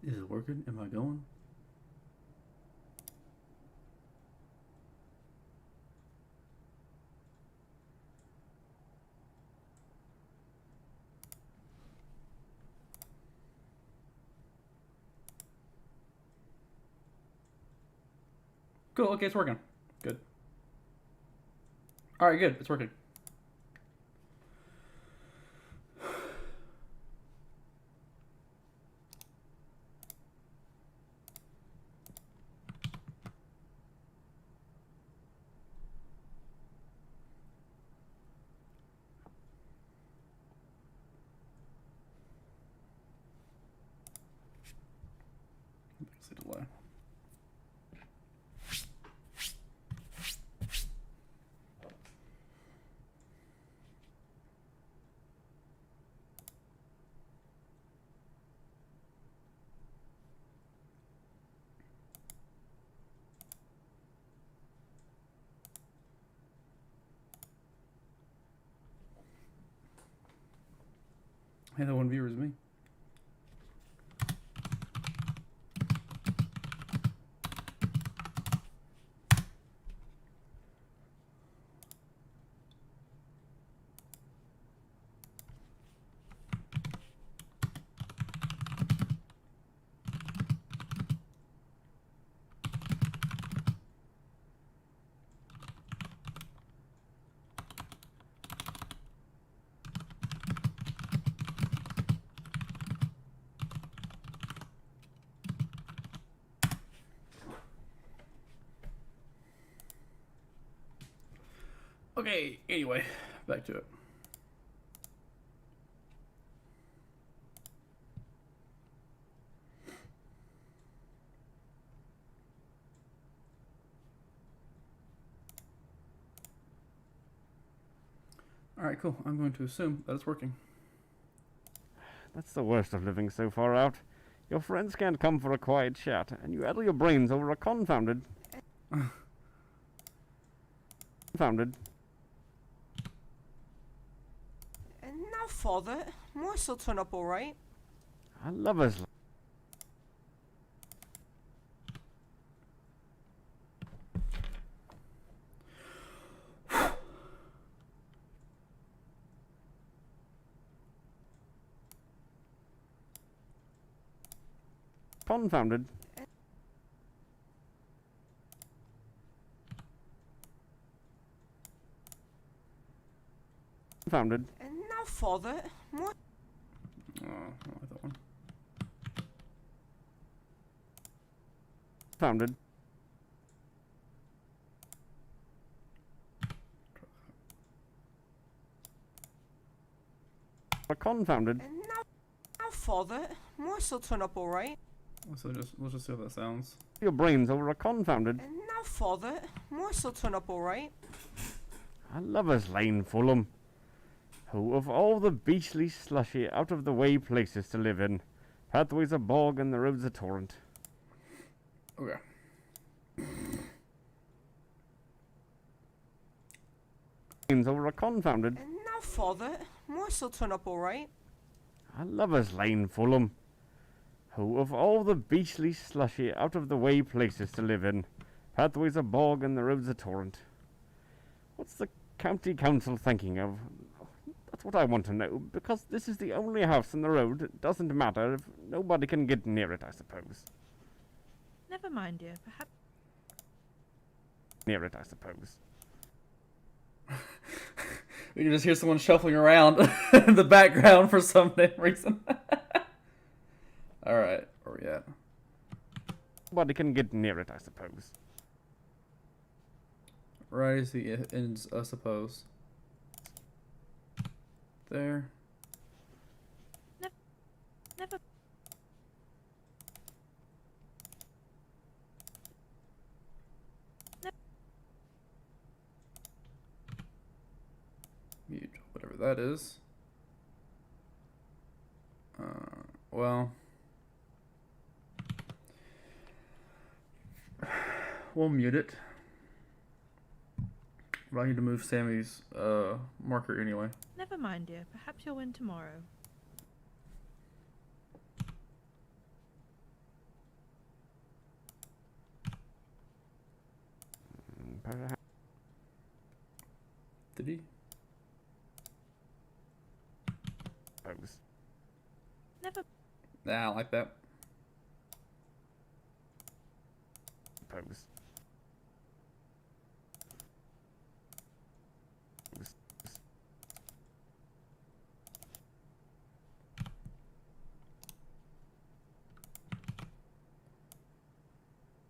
Is it working? Am I going? Cool. Okay, it's working. Good. All right, good. It's working. It's a delay. Hey, that one viewer is me. Okay, anyway, back to it. Alright, cool. I'm going to assume that it's working. That's the worst of living so far out. Your friends can't come for a quiet chat, and you addle your brains over a confounded... confounded... Now, Father, Morse will turn up all right. A lover's... confounded... confounded... Now, Father, Morse... Oh, I like that one. confounded... confounded... Now, Father, Morse will turn up all right. So we'll just see how that sounds. Your brains over a confounded... Now, Father, Morse will turn up all right. A lover's lane, Fulham. Who, of all the beachly, slushy, out-of-the-way places to live in, pathways a bog and the road's a torrent. Okay. Brains over a confounded... Now, Father, Morse will turn up all right. A lover's lane, Fulham. Who, of all the beachly, slushy, out-of-the-way places to live in, pathways a bog and the road's a torrent. What's the county council thinking of? That's what I want to know, because this is the only house in the road. It doesn't matter if nobody can get near it, I suppose. Never mind, dear. Perhaps... You can just hear someone shuffling around in the background for some reason. Alright, where we at? Nobody can get near it, I suppose. Right as the ends, I suppose. There. Never... Mute, whatever that is. Well. We'll mute it. But I need to move Sammy's marker anyway. Never mind, dear. Perhaps you'll win tomorrow. Perhaps Did he? Never. Nah, I don't like that. Suppose.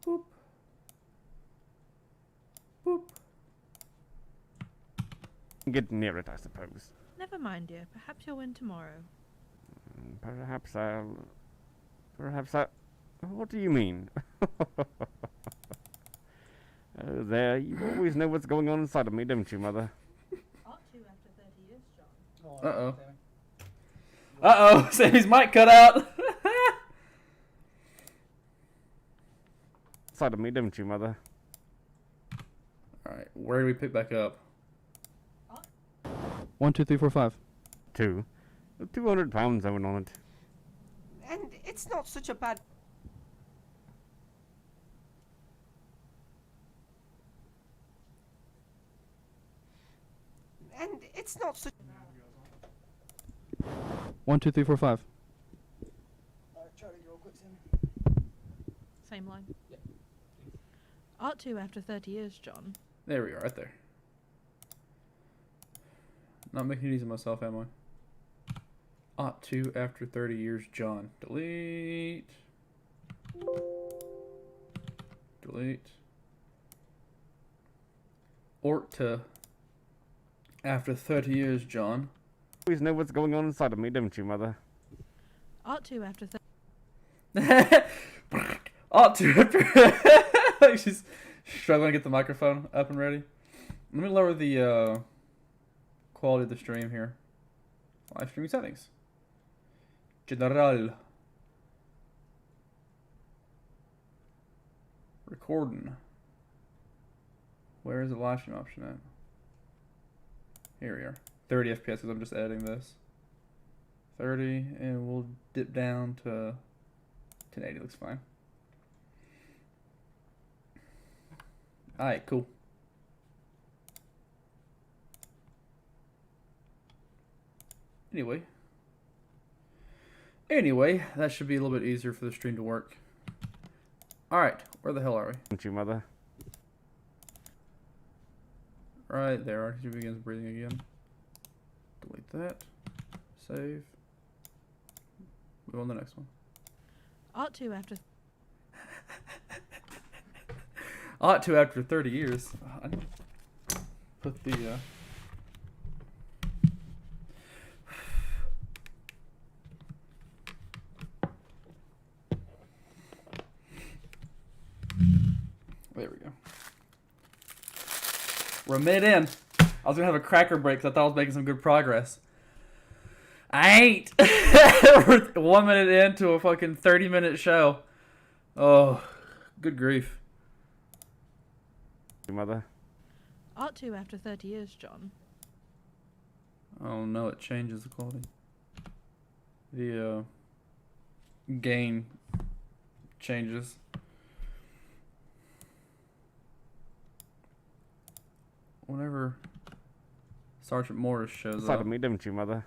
Boop. Boop. Get near it, I suppose. Never mind, dear. Perhaps you'll win tomorrow. Perhaps I'll. Perhaps I. What do you mean? Oh, there. You always know what's going on inside of me, don't you, Mother? Ought to after 30 years, John. Uh-oh. Uh-oh, Sammy's mic cut out. Inside of me, don't you, Mother? Alright, where do we pick back up? 1, 2, 3, 4, 5. 2. A 200 pound zone on it. And it's not such a bad. And it's not such. 1, 2, 3, 4, 5. Same line. Ought to after 30 years, John. There we are, right there. Not making it easy on myself, am I? Ought to after 30 years, John. Delete. Delete. Ought to after 30 years, John. Always know what's going on inside of me, don't you, Mother? Ought to after 30. Ought to after. She's struggling to get the microphone up and ready. Let me lower the quality of the stream here. Live streaming settings. General. Recording. Where is the live stream option at? Here we are. 30 FPS because I'm just editing this. 30, and we'll dip down to 1080. Looks fine. Alright, cool. Anyway, that should be a little bit easier for the stream to work. Alright, where the hell are we? Don't you, Mother? Right there, she begins breathing again. Delete that. Save. Move on to the next one. Ought to after. Ought to after 30 years. I need to put the there we go. We're mid-in. I was gonna have a cracker break because I thought I was making some good progress. I ain't. We're 1 minute into a fucking 30-minute show. Oh, good grief. You, Mother? Ought to after 30 years, John. Oh no, it changes the quality. The gain changes. Whenever Sergeant Morris shows Inside up. of me, don't you, Mother?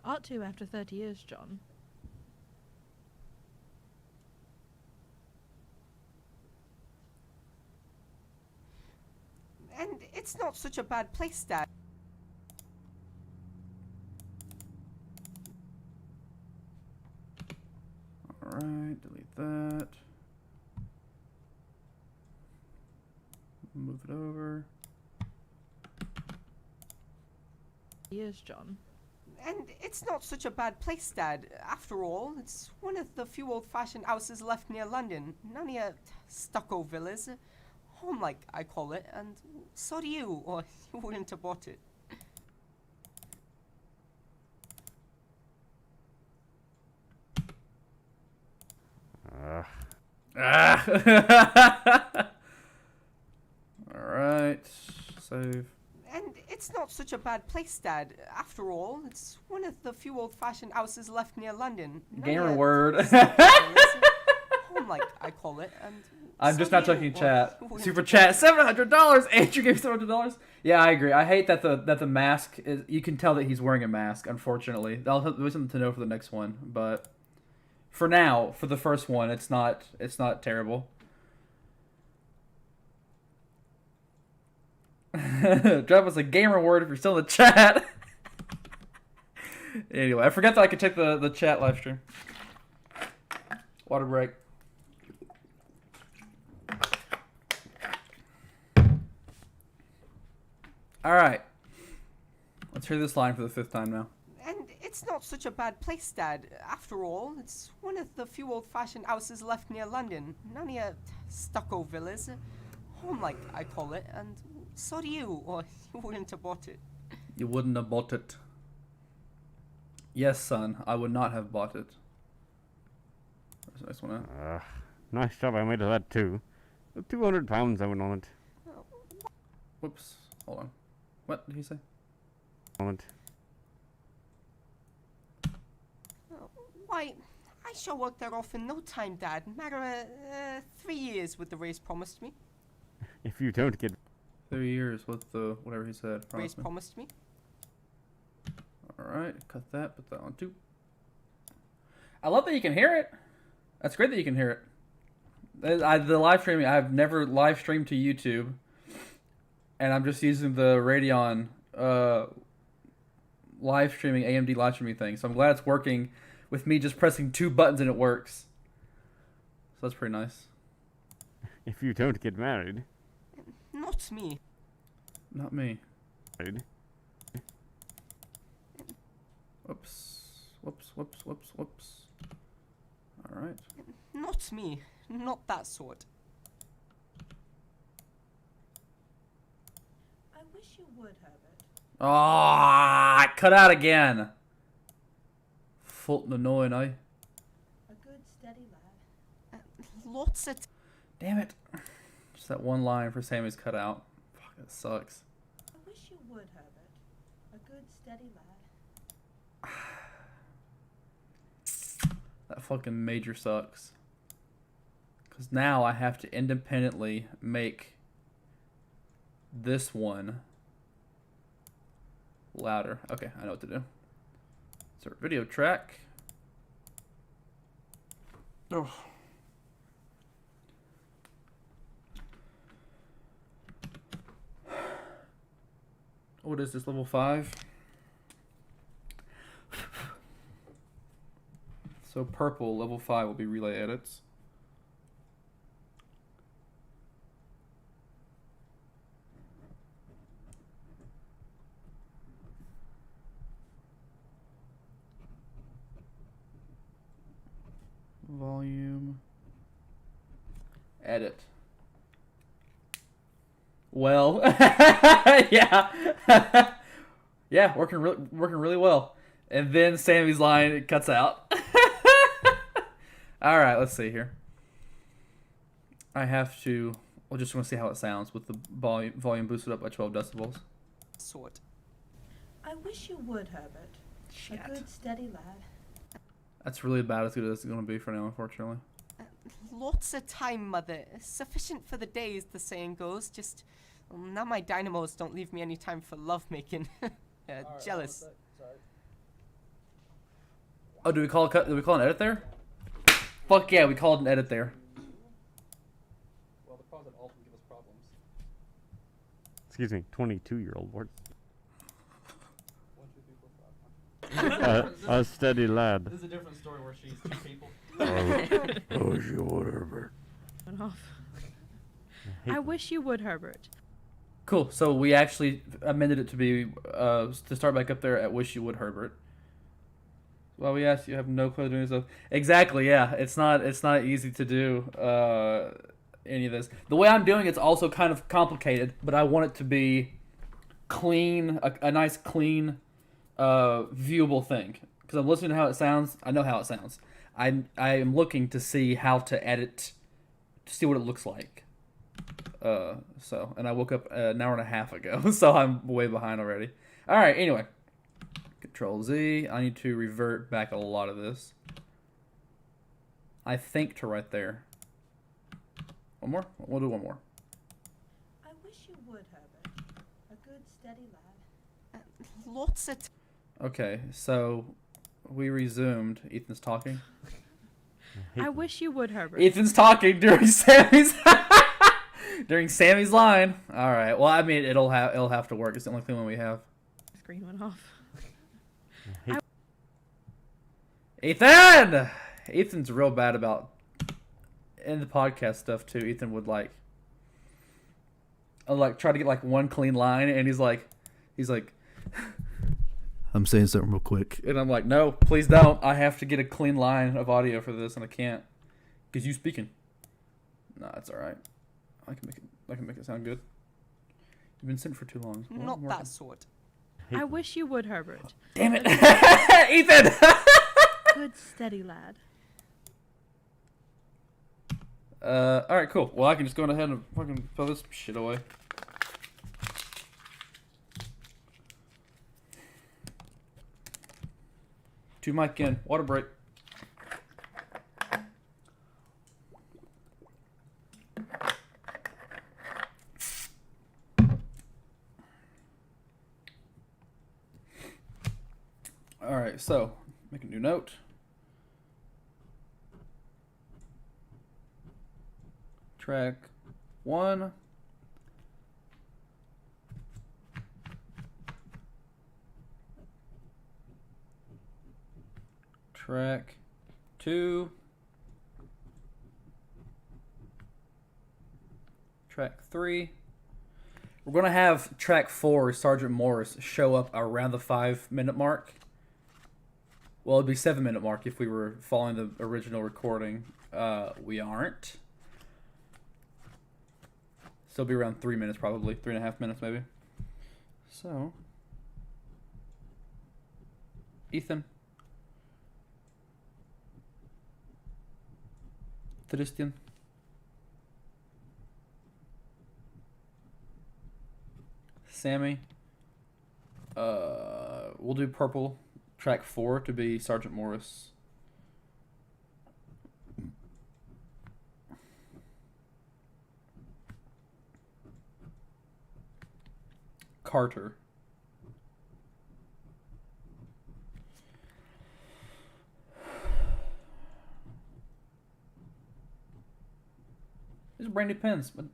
Ought to after 30 years, John. And it's not such a bad place, Dad. Alright, delete that. Move it over. Years, John. And it's not such a bad place, Dad. After all, it's one of the few old-fashioned houses left near London. None of your stucco villas. Home, like I call it, and so do you, or you wouldn't have bought it. Ah! Alright, save. And it's not such a bad place, Dad. After all, it's one of the few old-fashioned houses left near London. None of Gamer your word. stucco villas. Home, like I call it, and I'm So just not do you, talking or chat. you wouldn't Super support chat, $700. Andrew gave $700. Yeah, I agree. I hate that the mask is. You can tell that he's wearing a mask. Unfortunately, there'll be something to know for the next one. But for now, for the first one, it's not terrible. Drop us a gamer word if you're still in the chat. Anyway, I forgot that I could check the chat live stream. Water break. All right. Let's hear this line for the 5th time now. And it's not such a bad place, Dad. After all, it's one of the few old-fashioned houses left near London. None of your stucco villas. Home-like, I call it, and so do you, or you wouldn't have bought it. You wouldn't have bought it. Yes, son, I would not have bought it. There's a nice one out. Nice job I made of that too. The £200 I went on it. Whoops. Hold on. What did he say? Why, I shall work that off in no time, Dad. Matter of 3 years with the raise promised me. If you don't get 3 years with the whatever he said. Raise Promise me. promised me. Alright, cut that, put that on too. I love that you can hear it. That's great that you can hear it. The live streaming, I've never live streamed to YouTube. And I'm just using the Radeon live streaming, AMD live streaming thing. So I'm glad it's working with me just pressing 2 buttons and it works. So that's pretty nice. if you don't get married. Not me. Not me. Married. Whoops. Whoops, whoops, whoops, whoops. Alright. Not me. Not that sort. I wish you would, Herbert. Ah, cut out again. Fulton annoying, eh? A good, steady lad. Lots of Damn it. Just that one line for Sammy's cut out. Fuck, that sucks. I wish you would, Herbert. A good, steady lad. That fucking major sucks. Because now I have to independently make this one louder. Okay, I know what to do. Insert video track. Oh. What is this, level 5? So purple, level 5 will be relay edits. Volume. Edit. Well, yeah. Yeah, working really well. And then Sammy's line, it cuts out. All right, let's see here. I have to. I just want to see how it sounds with the volume boosted up by 12 decibels. sort. I wish you would, Herbert. Shit. A good, steady lad. That's really about as good as it's going to be for now, unfortunately. Lots of time, Mother. Sufficient for the day, as the saying goes. Just now my dynamos don't leave me any time for lovemaking. Jealous. Oh, do we call an edit there? Fuck yeah, we called an edit there. Well, the pause and alt will give us problems. Excuse me, 22-year-old word. 1, 2, 3, 4, 5. A steady lad. This is a different story where she's 2 people. Oh, you whatever. Went off. I wish you would, Herbert. Cool. So we actually amended it to be to start back up there at "Wish You Would, Herbert." Well, we asked you have no clue doing stuff. Exactly. Yeah, it's not easy to do any of this. The way I'm doing it's also kind of complicated, but I want it to be clean, a nice clean, viewable thing. Because I'm listening to how it sounds. I know how it sounds. I am looking to see how to edit, to see what it looks like. And I woke up an hour and a half ago, so I'm way behind already. All right. Anyway. Control Z. I need to revert back a lot of this. I think to right there. One more? We'll do one more. I wish you would, Herbert. A good, steady lad. Lots of Okay, so we resumed. Ethan's talking. I wish you would, Herbert. Ethan's talking during Sammy's during Sammy's line. All right. Well, I mean, it'll have to work. It's the only thing we have. Screen went off. Ethan. Ethan's real bad about in the podcast stuff too. Ethan would like try to get like one clean line, and he's like, I'm saying something real quick, and I'm like, no, please don't. I have to get a clean line of audio for this, and I can't because you speaking. Nah, it's all right. I can make it sound good. You've been sitting for too long. Well, not I'm that working. sort. I wish you would, Herbert. Damn it, Ethan. Good, steady lad. All right, cool. Well, I can just go ahead and fucking throw this shit away. Two mic in. Water break. All right, so make a new note. Track 1. Track 2. Track 3. We're going to have track 4, Sergeant Morris, show up around the 5-minute mark. Well, it'd be 7-minute mark if we were following the original recording. We aren't. So it'll be around 3 minutes probably. 3.5 minutes maybe. So, Ethan. Tristan. Sammy. We'll do purple. Track 4 to be Sergeant Morris. Carter. These are brand new pens. But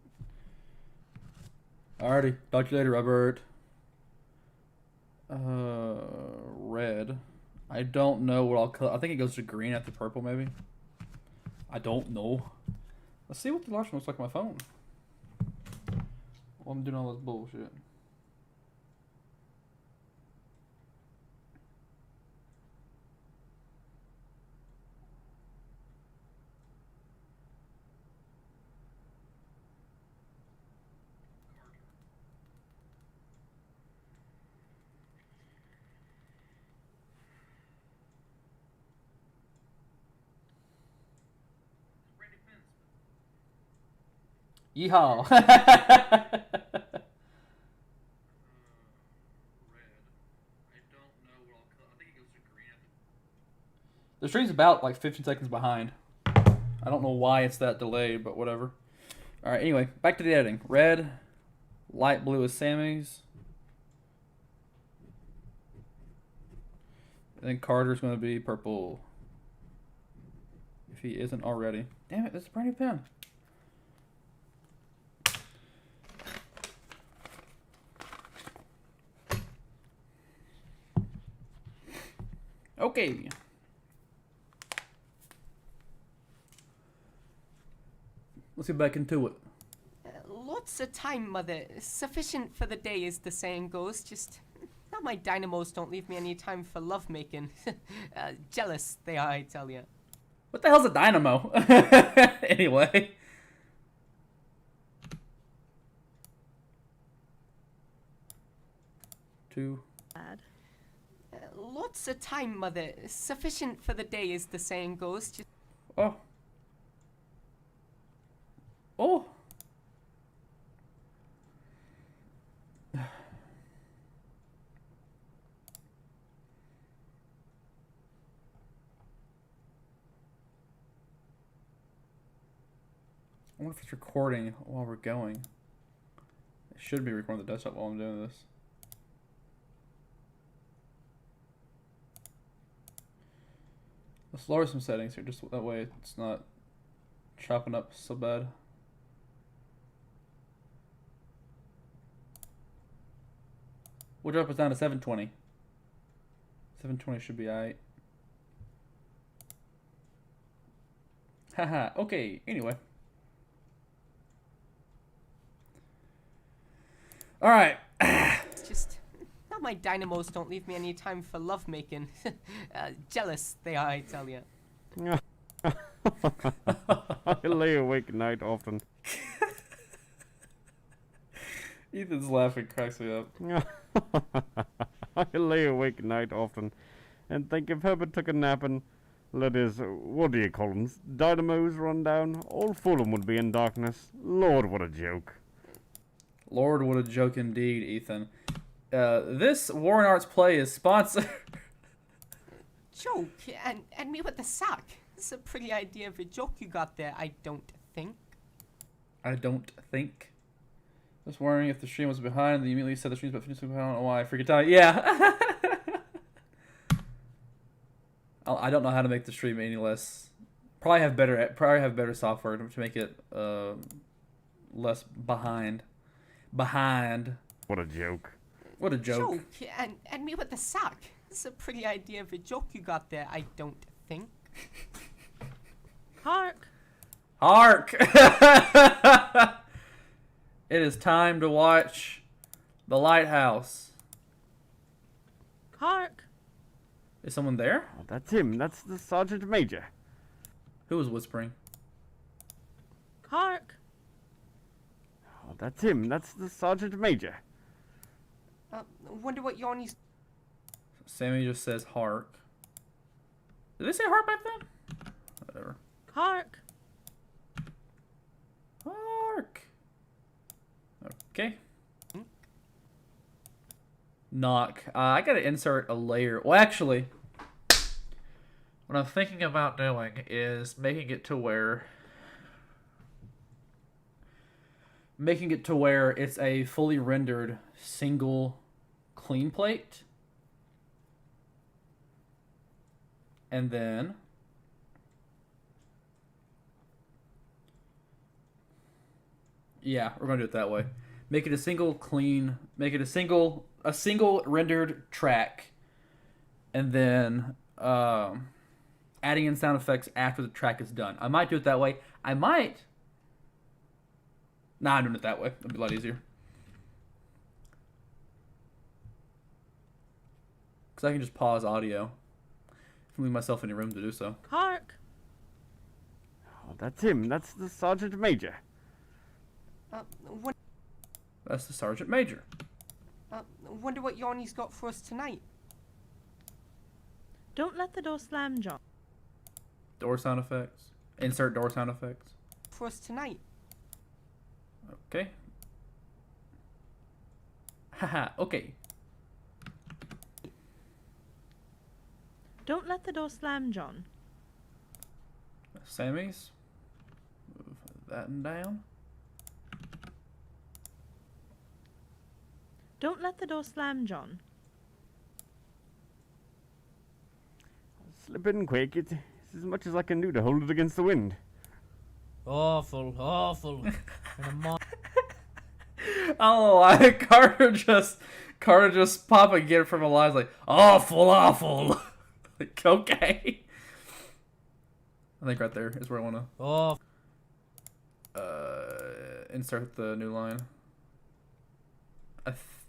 alrighty. Talk to you later, Robert. Red. I don't know what I'll color. I think it goes to green after purple, maybe. I don't know. Let's see what the last one looks like on my phone. While I'm doing all this bullshit. Yeehaw! The stream's about like 15 seconds behind. I don't know why it's that delayed, but whatever. Alright, anyway, back to the editing. Red, light blue is Sammy's. And then Carter's going to be purple. If he isn't already. Damn it, that's a brand new pen. Okay. Let's get back into it. Lots of time, Mother. Sufficient for the day, as the saying goes. Just now my dynamos don't leave me any time for lovemaking. Jealous they are, I tell ya. What the hell's a dynamo? Anyway. Two. Lad. Lots of time, Mother. Sufficient for the day, as the saying goes. Just Oh. Oh. I wonder if it's recording while we're going. It should be recording the desktop while I'm doing this. Let's lower some settings here, just that way it's not chopping up so bad. We'll drop it down to 720. 720 should be alright. Haha, okay, anyway. Alright. Just, now my dynamos don't leave me any time for lovemaking. Jealous they are, I tell you. I lay awake at night often. Ethan's laughing cracks me up. I lay awake at night often and think if Herbert took a nap and let his, what do you call them, dynamos run down, all Fulham would be in darkness. Lord, what a joke. Lord, what a joke indeed, Ethan. This Warren Arts play is sponsored. Joke? And me with the sack? It's a pretty idea of a joke you got there, I don't think. I don't think. Just wondering if the stream was behind. They immediately said the stream's about 50 seconds behind. I don't know why. I freaked out. Yeah. I don't know how to make the stream any less. Probably have better software to make it less behind. What a joke. What a joke. Joke? And me with the sack? It's a pretty idea of a joke you got there, I don't think. Hark! Hark! It is time to watch The Lighthouse. Hark! Is someone there? Oh, that's him. That's the Sergeant Major. Who was whispering? Hark! Oh, that's him. That's the Sergeant Major. Wonder what Yanni's... Sammy just says hark. Did they say hark back then? Whatever. Hark! Hark. Okay. Knock. I gotta insert a layer. Well, actually, what I'm thinking about doing is making it to where it's a fully rendered single clean plate. And then yeah, we're gonna do it that way. Make it a single clean, make it a single rendered track, and then adding in sound effects after the track is done. I might do it that way. I might. Nah, I'm doing it that way. It'll be a lot easier. Because I can just pause audio. If I leave myself any room to do so. Hark! Oh, that's him. That's the Sergeant Major. That's the Sergeant Major. Wonder what Yanni's got for us tonight. Don't let the door slam, John. Door sound effects. Insert door sound effects. For us tonight. Okay. Haha, okay. Don't let the door slam, John. Sammy's. Move that and down. Don't let the door slam, John. Slip in quick. It's as much as I can do to hold it against the wind. Awful, awful. And a mo- I don't know why Carter just pop again from a line like awful. Like, okay. I think right there is where I wanna insert the new line.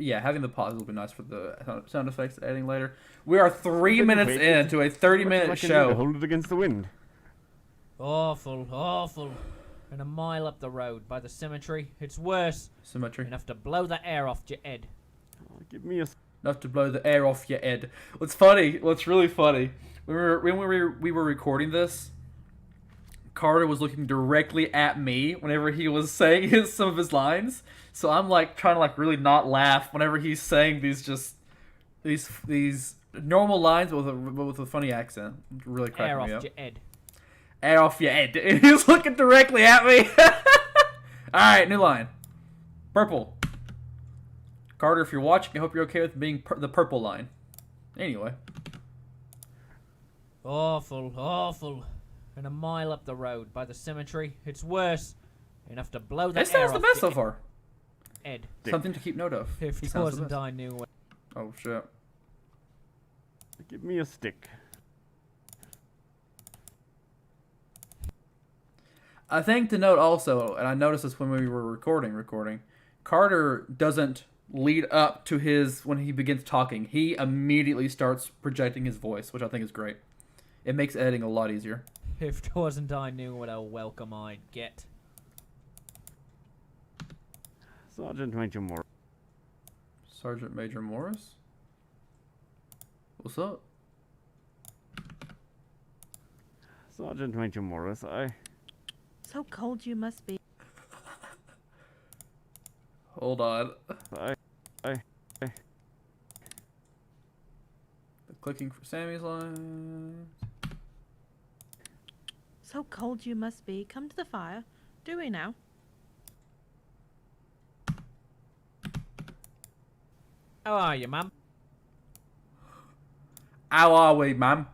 Yeah, having the pause will be nice for the sound effects editing later. We are 3 minutes into a 30-minute show. Hold it against the wind. Awful, awful. And a mile up the road by the cemetery. It's worse. Symmetry. Enough to blow the air off your head. Oh, give me a... Enough to blow the air off your head. What's really funny, when we were recording this, Carter was looking directly at me whenever he was saying some of his lines. So I'm like trying to like really not laugh whenever he's saying these normal lines with a funny accent. Really cracking Air me off up. your head. Air off your head. And he was looking directly at me. Alright, new line. Purple. Carter, if you're watching, I hope you're okay with being the purple line. Anyway. Awful, awful. And a mile up the road by the cemetery, it's worse. Enough to blow the This air sounds the off best so Dick far. Ed. Something to keep note of. If He it sounds the wasn't best. I knew what. Oh, shit. Give me a stick. A thing to note also, and I noticed this when we were recording, Carter doesn't lead up to his, when he begins talking, he immediately starts projecting his voice, which I think is great. It makes editing a lot easier. If it wasn't I knew what a welcome I'd get. Sergeant Major Morris. Sergeant Major Morris? What's up? Sergeant Major Morris, So cold you must be. Hold on. I The clicking for Sammy's line. So cold you must be. Come to the fire. Do we now? How are you, ma'am? How are we, ma'am?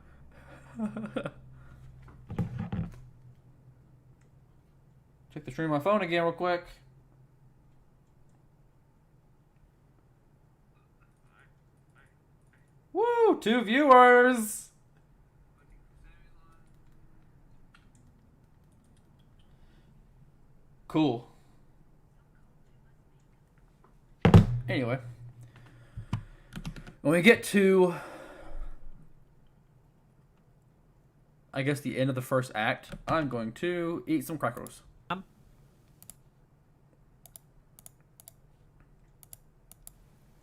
Check the stream on my phone again real quick. Woo! 2 viewers! Cool. Anyway. When we get to, I guess, the end of the first act, I'm going to eat some crackers.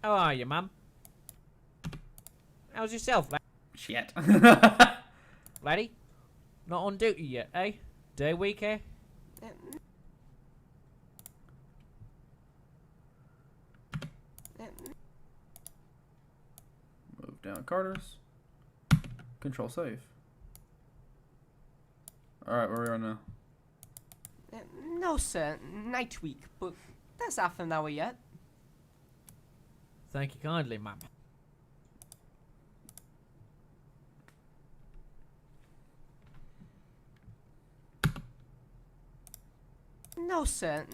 How are you, ma'am? How's yourself, Shit. laddie? Not on duty yet, eh? Day week, eh? Move down Carter's. Control save. Alright, where are we on now? No, sir. Night week, but there's half an hour yet. Thank you kindly, ma'am. No, sir.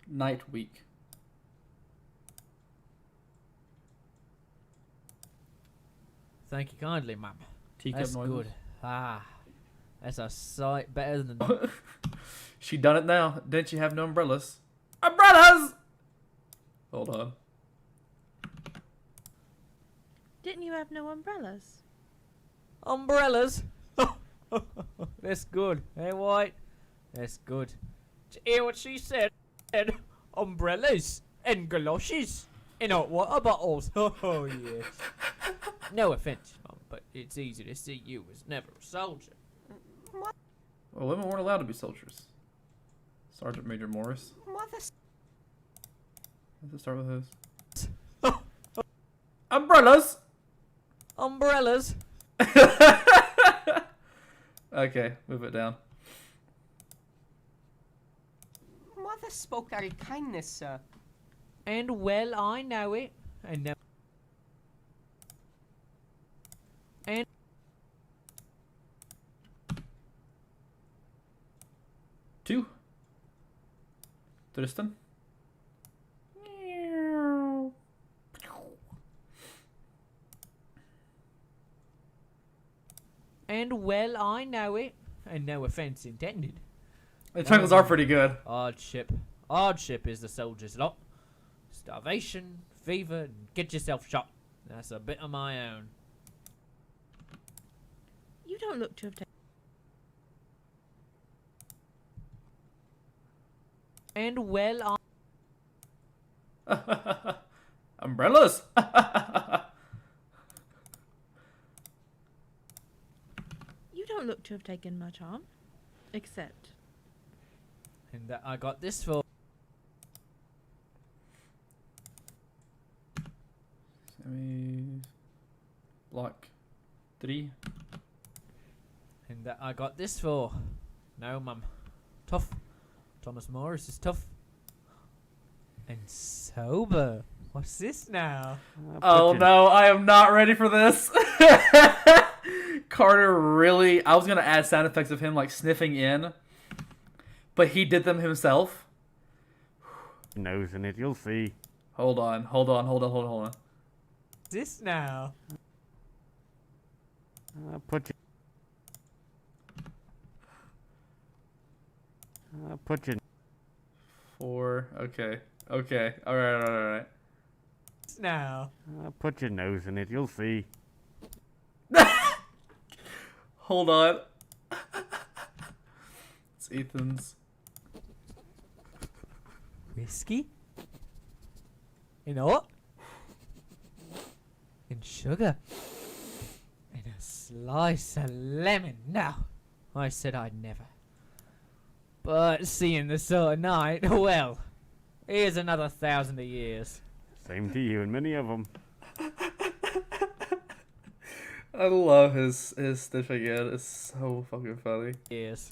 Night week. Thank you kindly, ma'am. Teacup That's noises. good. Ah, that's a sight better than. She done it now. Didn't she have no umbrellas? Umbrellas! Hold on. Didn't you have no umbrellas? Umbrellas? That's good. Hey, White? That's good. Did you hear what she said? Umbrellas and galoshes and hot water bottles. Oh, yes. No offense, Mum, but it's easy to see you as never a soldier. Well, women weren't allowed to be soldiers. Sergeant Major Morris. Mother. Let's start with his. Umbrellas! Umbrellas? Okay, move it down. Mother spoke out of kindness, sir. And well, I know it. And now. And. Two. Tristan. And well, I know it. And no offense intended. The chuckles are pretty good. Hardship. Hardship is the soldier's lot. Starvation, fever, and get yourself shot. That's a bit of my own. You don't look to have taken. And well, Umbrellas! You don't look to have taken much harm. Except. and that I got this for. Sammy's block 3. And that I got this for. No, mum. Tough Thomas Morris is tough. And sober. What's this now? Oh no, I am not ready for this. Carter really... I was going to add sound effects of him like sniffing in. But he did them himself. Nose in it, you'll see. Hold on. What's this now? Put your 4. Okay. Alright. What's now? put your nose in it, you'll see. Hold on. It's Ethan's. Whiskey? You know what? And sugar. And a slice of lemon. Now, I said I'd never. But seeing the sort of night, well, here's another 1,000 years. Same to you and many of them. I love his sniff again. It's so fucking funny. Years.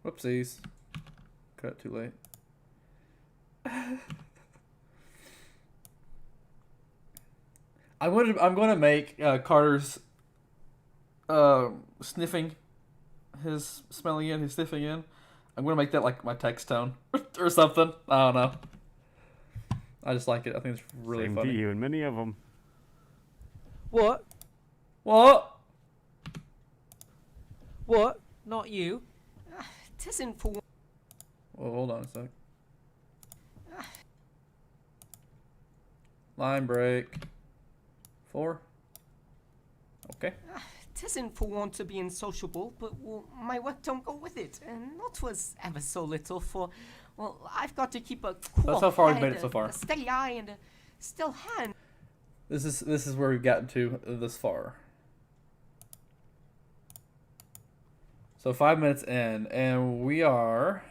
Whoopsies. Cut too late. I'm going to make Carter's sniffing, his smelling in, his sniffing in. I'm going to make that like my text tone or something. I don't know. I just like it. I think it's really Same funny. to you and many of them. What? What? What? Not you. Tisn't for Well, hold on a sec. Line break. 4. Okay. Tisn't for want to be insociable, but well, my work don't go with it, and not was ever so little. For well, I've got to keep a cool That's how far we've head, made it so far. a steady eye, and a still hand. This is where we've gotten to this far. So 5 minutes in, and we are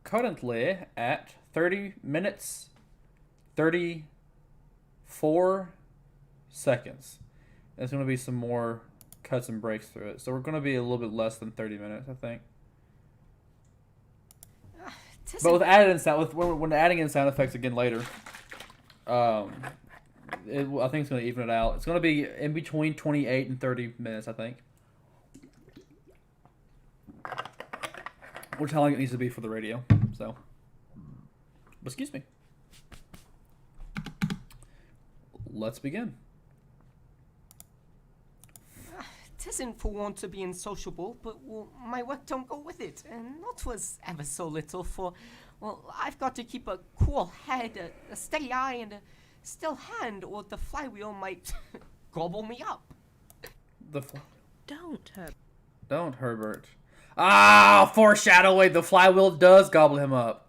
currently at 30 minutes, 34 seconds. There's going to be some more cuts and breaks through it. So we're going to be a little bit less than 30 minutes, I think. But with added in sound, when adding in sound effects again later, I think it's going to even it out. It's going to be in between 28 and 30 minutes, I think. Which how long it needs to be for the radio. So, excuse me. Let's begin. Tisn't for want to be insociable, but well, my work don't go with it, and not was ever so little. For well, I've got to keep a cool head, a steady eye, and a still hand, or the flywheel might gobble me up. Don't, Herbert. Ah, foreshadowing. The flywheel does gobble him up.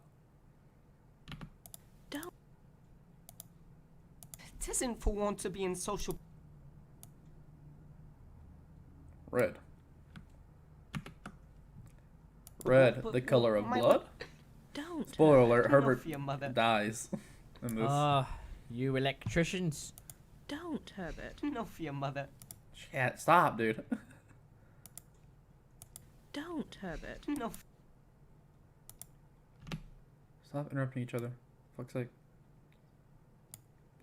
Tisn't for want to be insociable. Red. Red, But the color of my blood. Don't. Spoiler alert, Enough Herbert for your mother. dies in this. You electricians. Don't, Herbert. No for your mother. Chat, stop, dude. Don't, Herbert. No. Stop interrupting each other. Fuck's sake.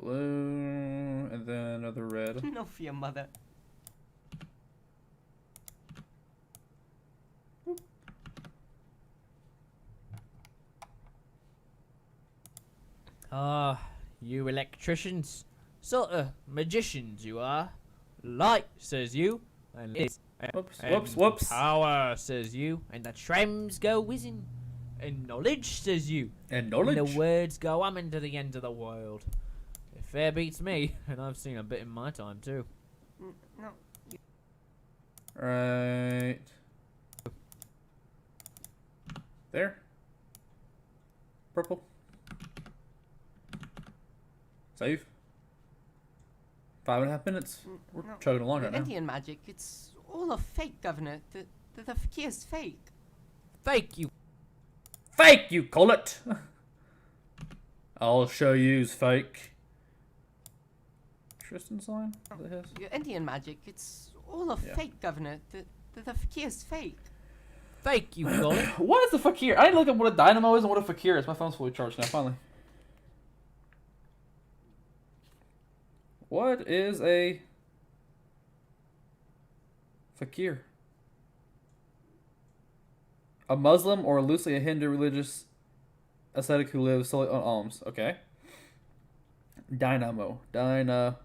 Blue, and then another red. No for your mother. You electricians. Sort of magicians you are. Light, says you. And Whoops. Power, says you. And the trams go whizzing. And knowledge, says you. And And knowledge. the words go humming to the end of the world. It fair beats me, and I've seen a bit in my time too. No. Right. There. Purple. Save. 5.5 minutes. We're No. chugging along right now. Indian magic, it's all a fake, Governor. The fakir's fake. Fake you. Fake, you call it. I'll show you's fake. Tristan's line? Is that his? Your Indian magic, it's all a Yeah. fake, Governor. The fakir's fake. Thank you, Colin. What is a fakir? I need to look up what a dynamo is and what a fakir is. My phone's fully charged now, finally. What is a fakir? A Muslim or loosely a Hindu religious ascetic who lives solely on alms. Okay. Dynamo. Dynamo.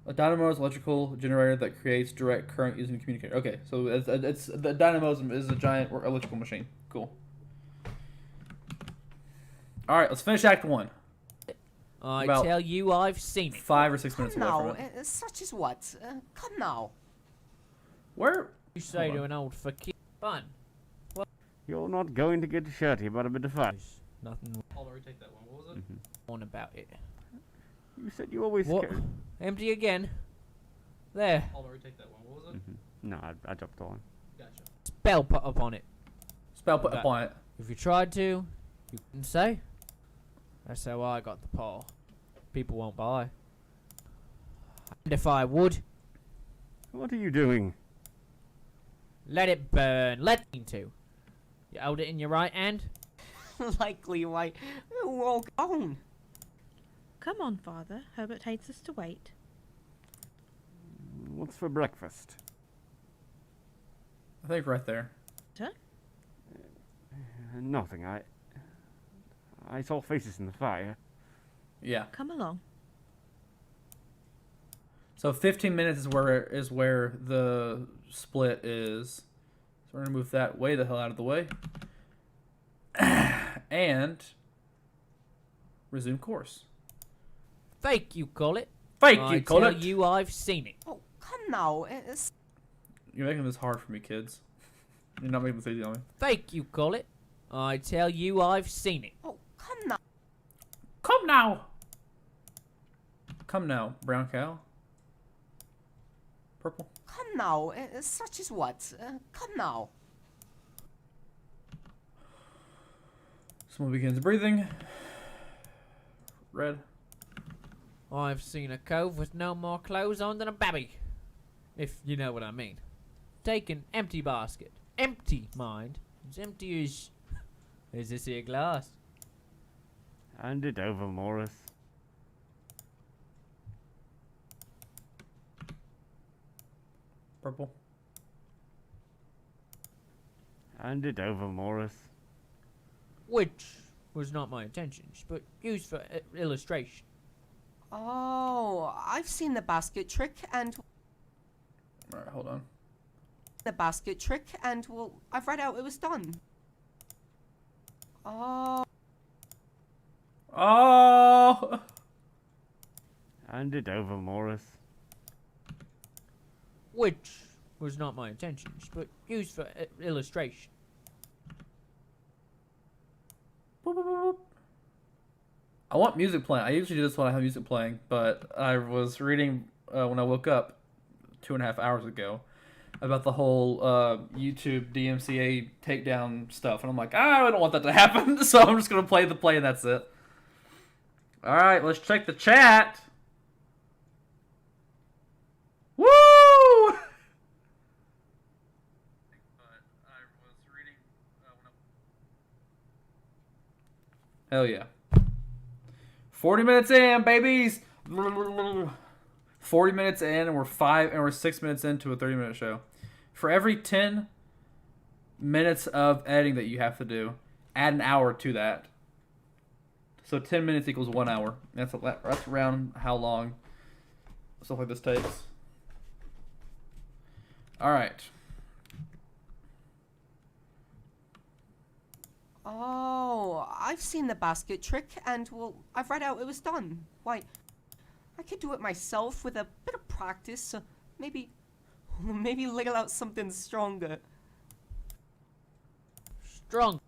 A dynamo is an electrical generator that creates direct current using a communicator. Okay, so it's the dynamo is a giant electrical machine. Cool. All right, let's finish Act 1. I About tell you, I've seen it. 5 or 6 minutes Come away now, from it. such as what? Come now. Where? You say Hold to on. an old fakir. Fun. You're not going to get shirty about a bit of fun. There's nothing I'll retake that one. What was it? on about it. You said you always What? cared. Empty again. There. I'll retake that one. What was it? No, I dropped the one. Gotcha. Spell put up on it. Spell put Okay. up on it. If you tried to, you couldn't say. That's how I got the paw. People won't buy. And if I would, What are you doing? let it burn. Let me to. You hold it in your right hand. Likely, why? We're all gone. Come on, Father. Herbert hates us to wait. What's for breakfast? I think right there. Nothing. I saw faces in the fire. Yeah. Come along. So 15 minutes is where the split is. So we're gonna move that way the hell out of the way. And resume course. Fake, you call it. Fake, I you call tell it. you, I've seen it. Oh, come now. You're making this hard for me, kids. You're not making this easy on me. Fake, you call it. I tell you, I've seen it. Oh, come now. Come now. Come now, brown cow. Purple. Come now. Such as what? Come now. Someone begins breathing. Red. I've seen a cove with no more clothes on than a babby. If you know what I mean. Take an empty basket. Empty, mind. As empty as... Is this here glass? Hand it over, Morris. Purple. Hand it over, Morris. Which was not my intentions, but used for illustration. Oh, I've seen the basket trick and Alright, hold on. well, I've read out it was done. Oh, Oh! Hand it over, Morris. Which was not my intentions, but used for illustration. Boop, boop, boop, boop. I want music playing. I usually do this when I have music playing, but I was reading when I woke up 2.5 hours ago about the whole YouTube DMCA takedown stuff, and I'm like, I don't want that to happen, so I'm just gonna play the play and that's it. All right, let's check the chat. Woo! Hell yeah. 40 minutes in, babies. 40 minutes in, and we're 6 minutes into a 30-minute show. For every 10 minutes of editing that you have to do, add an hour to that. So 10 minutes equals 1 hour. That's around how long stuff like this takes. All right. oh, I've seen the basket trick and well, I've read out it was done. Why, I could do it myself with a bit of practice. Maybe ladle out something stronger. Strong.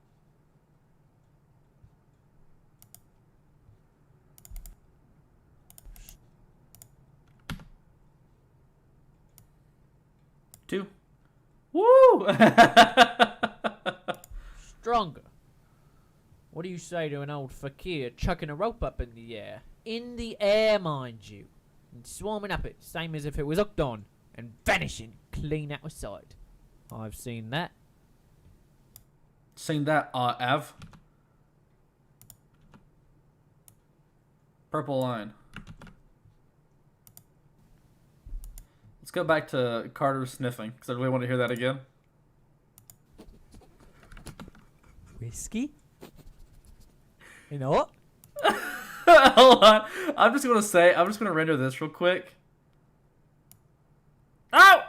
Two. Woo! Stronger. What do you say to an old fakir chucking a rope up in the air? In the air, mind you. and swarming up it, same as if it was hooked on, and vanishing clean out of sight. I've seen that. Seen that, Av. Purple line. Let's go back to Carter sniffing, because I really want to hear that again. Whiskey? You know what? Hold on. I'm just going to render this real quick. Ow!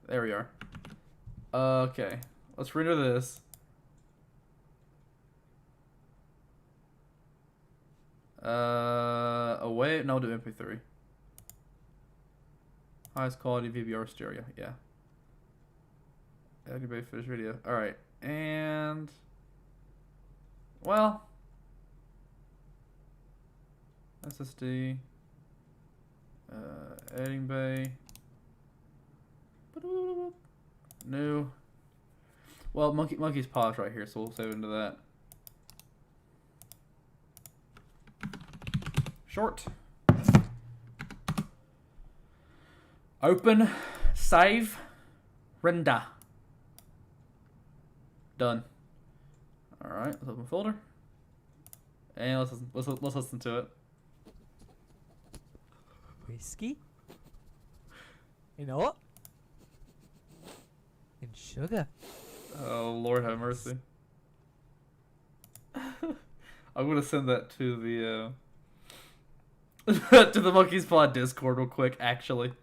There we are. Okay. Let's render this. Away? No, do MP3. Highest quality VBR stereo. Yeah. Anybody finish video. Alright. And... well... SSD... editing bay... new... well, monkey's paw is right here, so we'll save into that. Short. Open. Save. Render. Done. Alright, let's open folder. And let's listen to it. Whiskey? You know what? And sugar. Oh, Lord have mercy. I'm gonna send that to the to the Monkey's Paw Discord real quick, actually.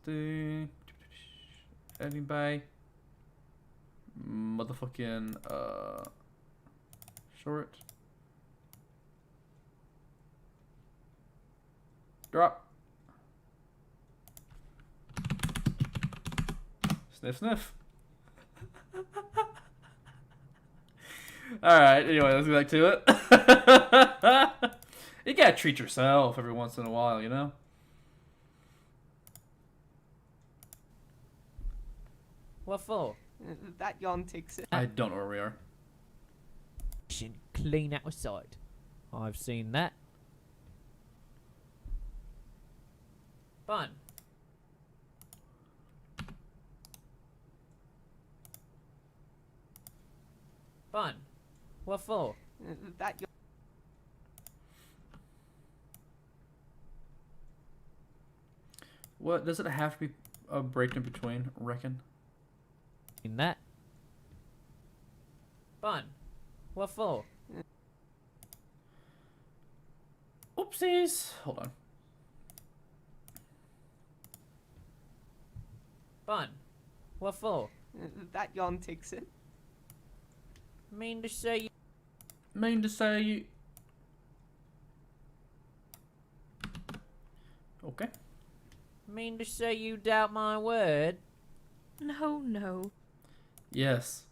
SD editing by motherfucking short. Drop. Sniff, sniff. Alright, anyway, let's get back to it. You gotta treat yourself every once in a while, you know? What for? That yawn takes it. I don't know where we are. Clean out of sight. I've seen that. Fun. Fun. What for? That yawn. What does it have to be a break in between? Reckon. In that. Fun. What for? Oopsies. Hold on. Fun. What for? That yawn takes it. Mean to say you... Mean to say you... Okay. Mean to say you doubt my word? No, no. Yes.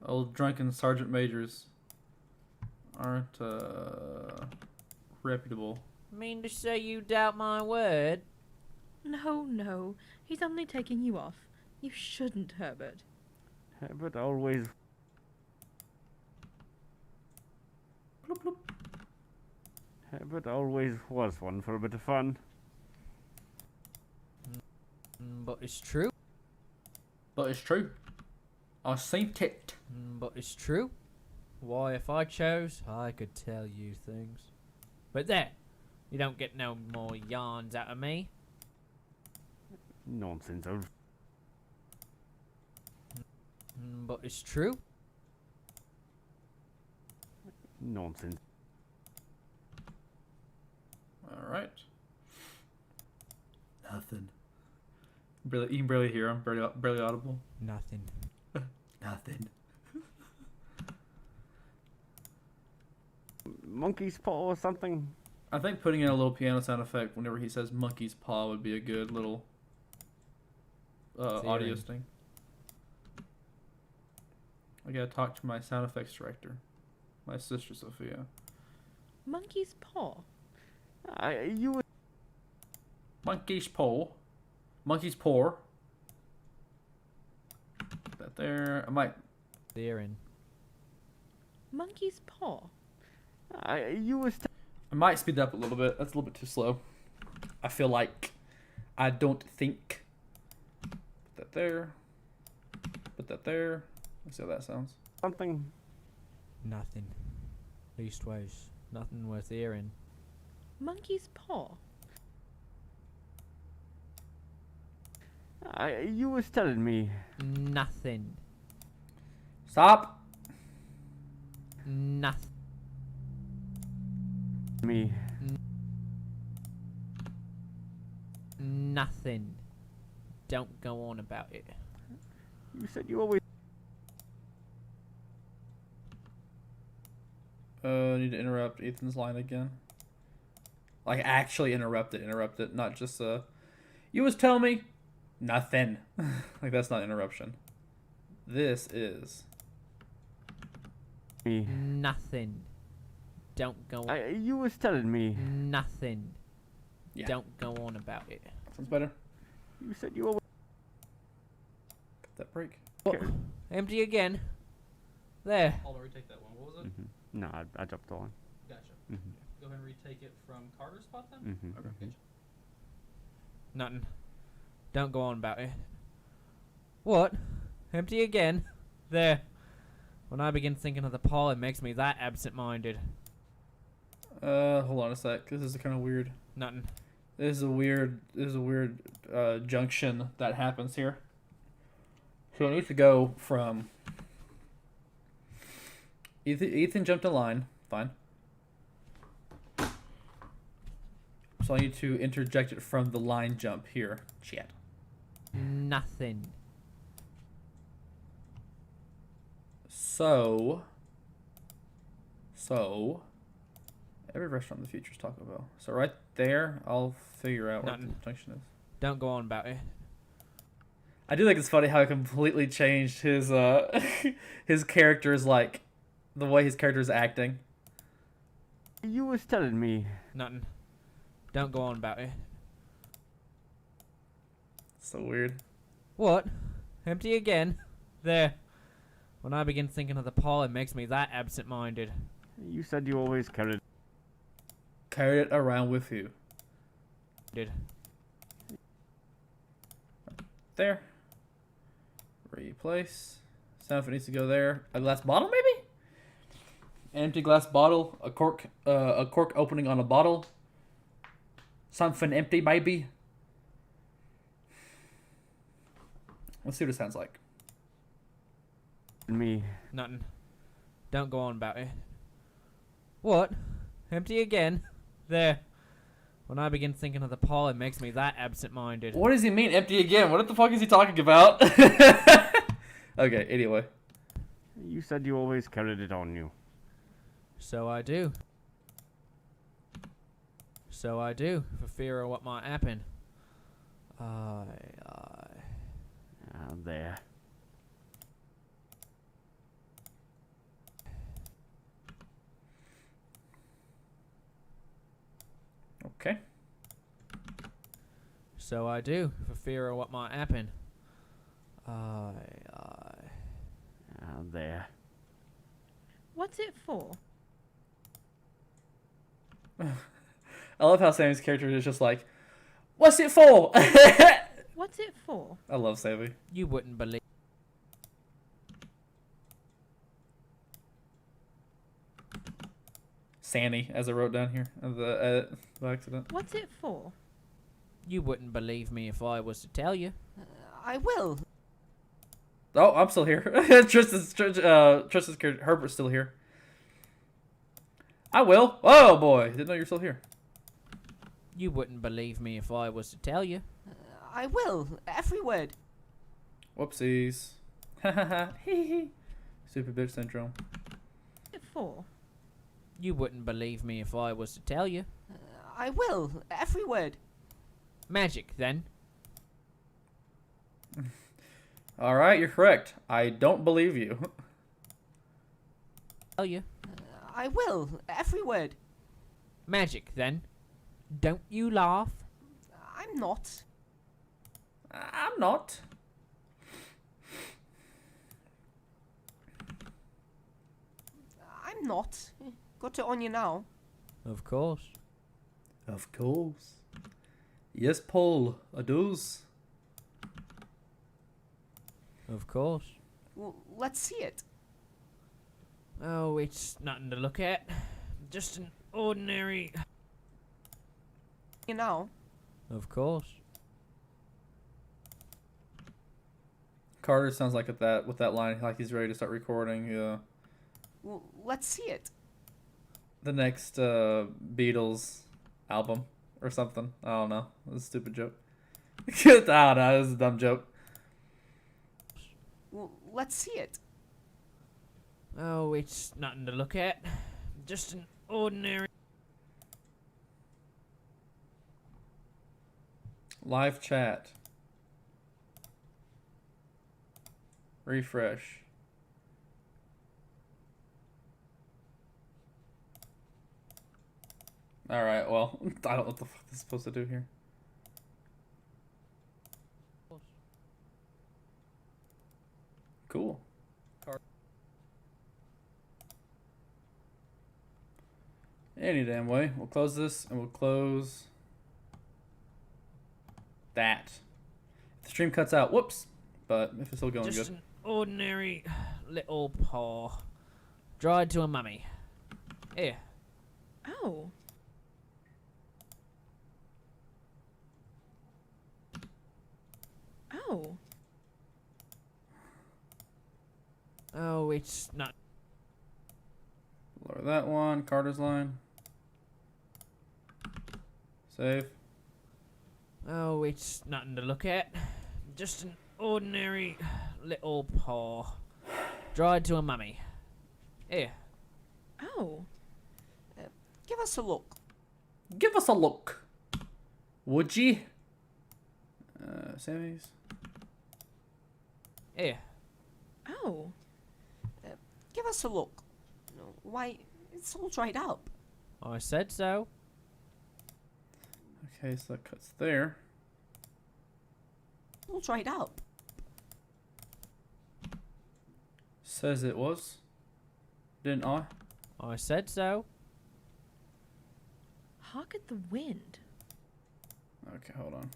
Old drunken sergeant majors aren't reputable. Mean to say you doubt my word? No, no. He's only taking you off. You shouldn't, Herbert. Herbert always... Bloop, bloop. Herbert always was one for a bit of fun. But it's true. But it's true. I seen it. But it's true. Why, if I chose, I could tell you things. But there, you don't get no more yarns out of me. Nonsense, old... But it's true. Nonsense. Alright. Nothing. Barely, you can barely hear him. Barely audible. Nothing. Nothing. Monkey's paw or something? I think putting in a little piano sound effect whenever he says monkey's paw would be a good little audio Theory. sting. I gotta talk to my sound effects director, my sister Sophia. Monkey's paw. You were... Monkey's paw. Monkey's paw. That there. I might. Therein. Monkey's paw. You was I might speed that up a little bit. That's a little bit too slow. I feel like I don't think. Put that there. Put that there. Let's see how that sounds. something. Nothing. Leastways, nothing worth hearing. Monkey's paw. You was telling me. Nothing. Stop. Nothing. Me. Nothing. Don't go on about it. You said you always. I need to interrupt Ethan's line again. Like, actually interrupt it, not just, you was telling me nothing. Like, that's not interruption. This is. Me. Nothing. Don't go on. You was telling me. Nothing. Yeah. Don't go on about it. Sounds better. You said you always. Cut that break. Empty again. There. I'll retake that one. What was it? No, I dropped the one. Gotcha. Mhm. Go ahead and retake it from Carter's spot then? Mhm. Okay, gotcha. Nothing. Don't go on about it. What? Empty again? There. When I begin thinking of the Paul, it makes me that absent-minded. Hold on a sec. This is kind of weird. Nothing. This is a weird junction that happens here. So I need to go from Ethan jumped a line, fine. So I need to interject it from the line jump here. Chat. Nothing. So every restaurant in the future is Taco Bell. So right there, I'll figure out what the Nothing. junction is. Don't go on about it. I do think it's funny how he completely changed his his character's, like, the way his character is acting. You was telling me. Nothing. Don't go on about it. So weird. What? Empty again? There. When I begin thinking of the Paul, it makes me that absent-minded. You said you always carried. Carry it around with you. Did. There. Replace. Sound effect needs to go there. A glass bottle, maybe? An empty glass bottle. A cork opening on a bottle. Something empty, maybe. Let's see what it sounds like. Me. Nothing. Don't go on about it. What? Empty again? There. When I begin thinking of the Paul, it makes me that absent-minded. What does he mean, empty again? What the fuck is he talking about? Okay, anyway. You said you always carried it on you. So I do. So I do, for fear of what might happen. There. Okay. So I do, for fear of what might happen. There. What's it for? I love how Sammy's character is just like, what's it for? What's it for? I love Sammy. You wouldn't believe. Sanny, as I wrote down here, the accident. What's it for? You wouldn't believe me if I was to tell you. I will. Oh, I'm still here. Tristan's character, Herbert's still here. I will. Oh boy, didn't know you're still here. You wouldn't believe me if I was to tell you. I will. Every word. Whoopsies. Stupid bitch syndrome. What's it for? You wouldn't believe me if I was to tell you. I will. Every word. Magic, then. All right, you're correct. I don't believe you. Tell you. I will. Every word. Magic, then. Don't you laugh. I'm not. I'm not. not. Got it on you now. Of course. Of course. Yes, Paul. I does. Of course. Well, let's see it. Oh, it's nothing to look at. Just an ordinary. You know. Of course. Carter sounds like with that line, like he's ready to start recording. Yeah. Well, let's see it. The next Beatles album or something. I don't know. That's a stupid joke. I don't know. This is a dumb joke. Well, let's see it. Oh, it's nothing to look at. Just an ordinary. Live chat. Refresh. Alright, well, I don't know what the fuck this is supposed to do here. Cool. Any damn way. We'll close this and we'll close that. If the stream cuts out, whoops. But if it's still going Just good. an ordinary little paw. Dried to a mummy. Here. Oh. Oh. Oh, it's not. Lower that one. Carter's line. Save. Oh, it's nothing to look at. Just an ordinary little paw. Dried to a mummy. Here. Oh. Give us a look. Give us a look. Would ye? Sammy's. Here. Oh. Give us a look. Why, it's all dried up. I said so. Okay, so that cuts there. All dried up. Says it was. Didn't I? I said so. Hark at the wind. Okay, hold on.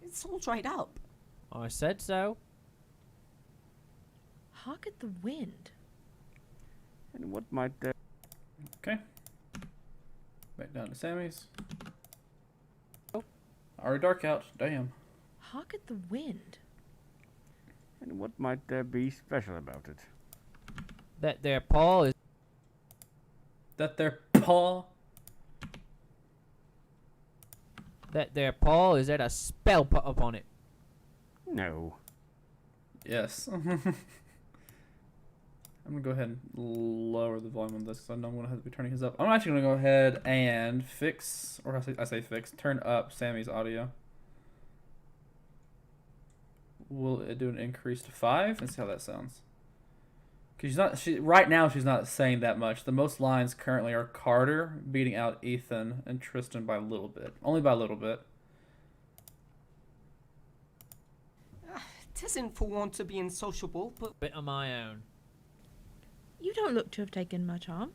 It's all dried up. I said so. Hark at the wind. And what might Okay. Back down to Sammy's. Already dark out. Damn. Hark at the wind. and what might there be special about it? That there paw is. That their paw. That there paw is that a spell put upon it. No. Yes. I'm gonna go ahead and lower the volume on this because I know I'm gonna have to be turning his up. I'm actually gonna go ahead and fix, or I say fix, turn up Sammy's audio. We'll do an increase to 5 and see how that sounds. Cause right now she's not saying that much. The most lines currently are Carter beating out Ethan and Tristan by a little bit, only by a little bit. Tisn't for want to be insociable, but Bit of my own. You don't look to have taken much harm.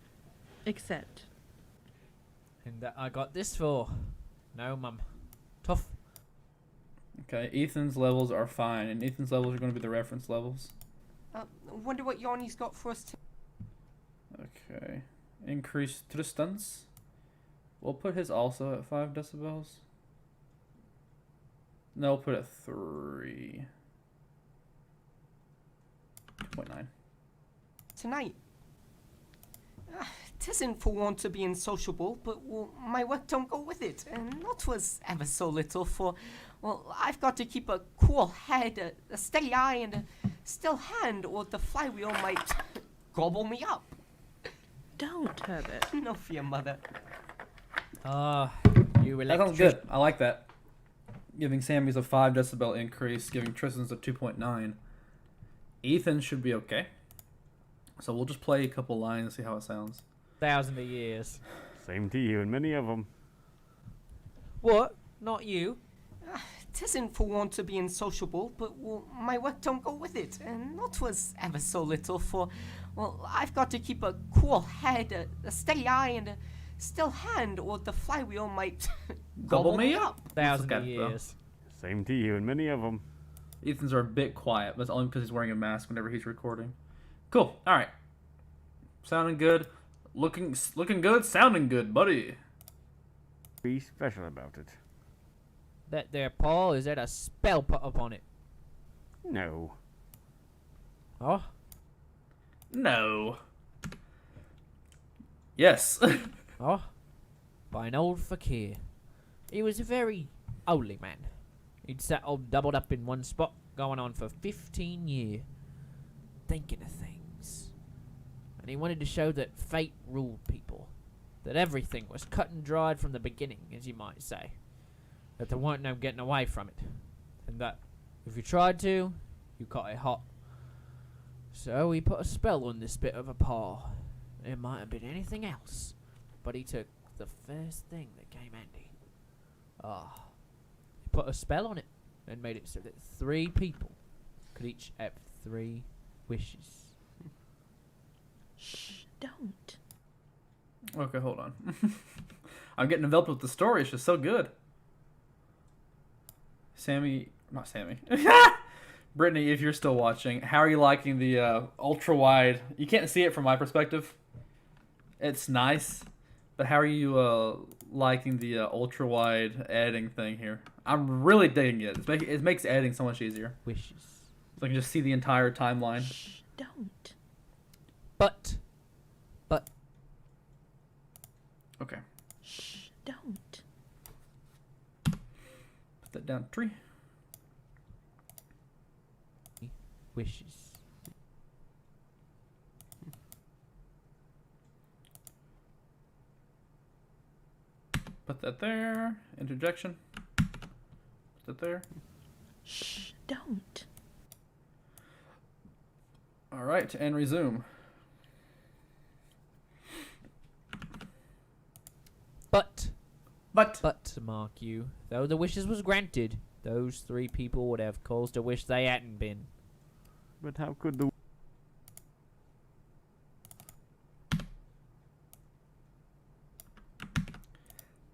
Except. And that I got this for. No, mum. Tough. Okay, Ethan's levels are fine, and Ethan's levels are going to be the reference levels. wonder what Yanni's got for us. Okay, increase Tristan's. We'll put his also at 5 decibels. No, we'll put it at 3. 2.9. Tonight. Tisn't for want to be insociable, but well, my work don't go with it, and not was ever so little. For, well, I've got to keep a cool head, a steady eye, and a still hand, or the flywheel might gobble me up. Don't, Herbert. No fear, mother. Ah, you That sounds good. I like that. Giving Sammy's a 5 decibel increase, giving Tristan's a 2.9. Ethan should be okay. So we'll just play a couple lines and see how it sounds. 1,000 of years. Same to you and many of them. What? Not you? tisn't for want of being sociable, but well, my work don't go with it, and not was ever so little. For well, I've got to keep a cool head, a steady eye, and a still hand, or the flywheel might Gobble me up. Thousand Look at it, though. years. Same to you and many of them. Ethan's are a bit quiet, but it's only because he's wearing a mask whenever he's recording. Cool. All right. Sounding good. Looking good. Sounding good, buddy. Be special about it. That there, Paul, is that a spell put upon it? No. Oh, No. Yes. oh, by an old fakir. He was a very holy man. He'd sat all doubled up in one spot, going on for 15 years, thinking of things. And he wanted to show that fate ruled people. That everything was cut and dried from the beginning, as you might say. That there weren't no getting away from it. And that if you tried to, you caught it hot. So he put a spell on this bit of a paw. It might have been anything else, but he took the first thing that came handy. Ah. He put a spell on it and made it so that 3 people could each have 3 wishes. Shh, don't. Okay, hold on. I'm getting enveloped with the story. It's just so good. Not Sammy. Brittany, if you're still watching, how are you liking the ultra wide? You can't see it from my perspective. It's nice, but how are you liking the ultra wide editing thing here? I'm really digging it. It makes editing so much easier. Wishes. So I can just see the entire timeline. Shh, don't. But Okay, Shh, don't. put that down. Tree. wishes. Put that there. Interjection. Put that there. Shh, don't. All right, and resume. But, mark you, though the wishes was granted, those 3 people would have cause to wish they hadn't been. But how could the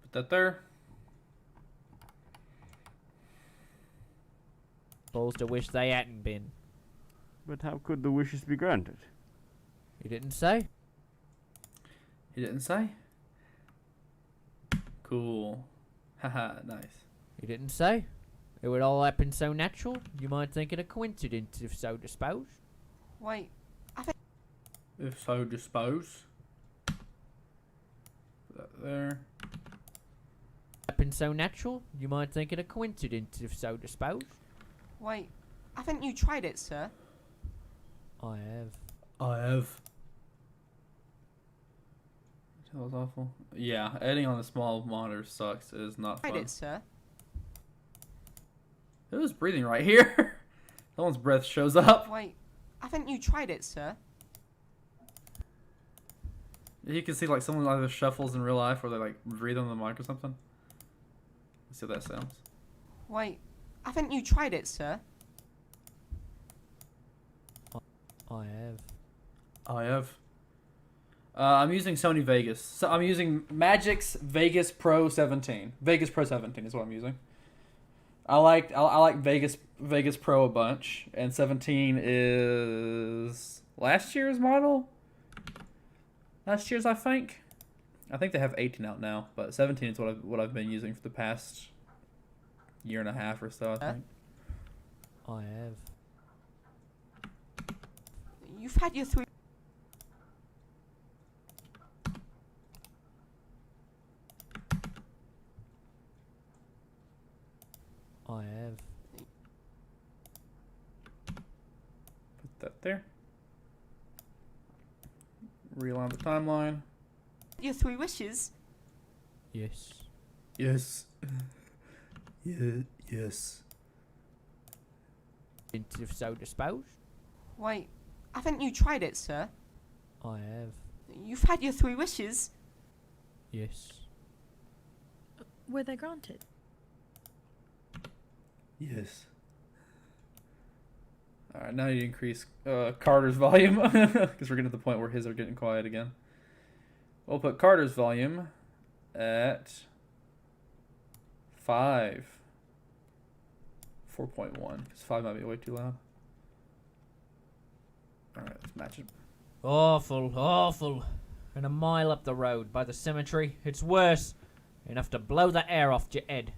Put that there. Cause to wish they hadn't been. But how could the wishes be granted? You didn't say? He didn't say. Cool. Haha, nice. You didn't say? It would all happen so natural, you might think it a coincidence if so disposed. Why, If so dispose. Put that there. Happen so natural, you might think it a coincidence if so disposed. why, haven't you tried it, sir? I have. I have. That was awful. Yeah, editing on a small monitor sucks. It is not Tried fun. it, sir. Who's breathing right here? Someone's breath shows up. Why, haven't you tried it, sir? You can see like someone either shuffles in real life or they like breathe on the mic or something. Let's see what that sounds. Why, haven't you tried it, sir? I have. I have. I'm using Sony Vegas. So I'm using Magic's Vegas Pro 17. Vegas Pro 17 is what I'm using. I like Vegas Pro a bunch, and 17 is last year's model. Last year's, I think. I think they have 18 out now, but 17 is what I've been using for the past year and a half or so. I think. I have. You've had your 3. I have. Put that there. Realign the timeline. Your 3 wishes? Yes. Yes. Yes. If so disposed. Why, haven't you tried it, sir? I have. You've had your 3 wishes? Yes. Were they granted? Yes. Alright, now you increase Carter's volume because we're getting to the point where his are getting quiet again. We'll put Carter's volume at 5. 4.1 because 5 might be way too loud. Alright, let's match it. Awful, awful. And a mile up the road by the cemetery, it's worse. Enough to blow the air off your head.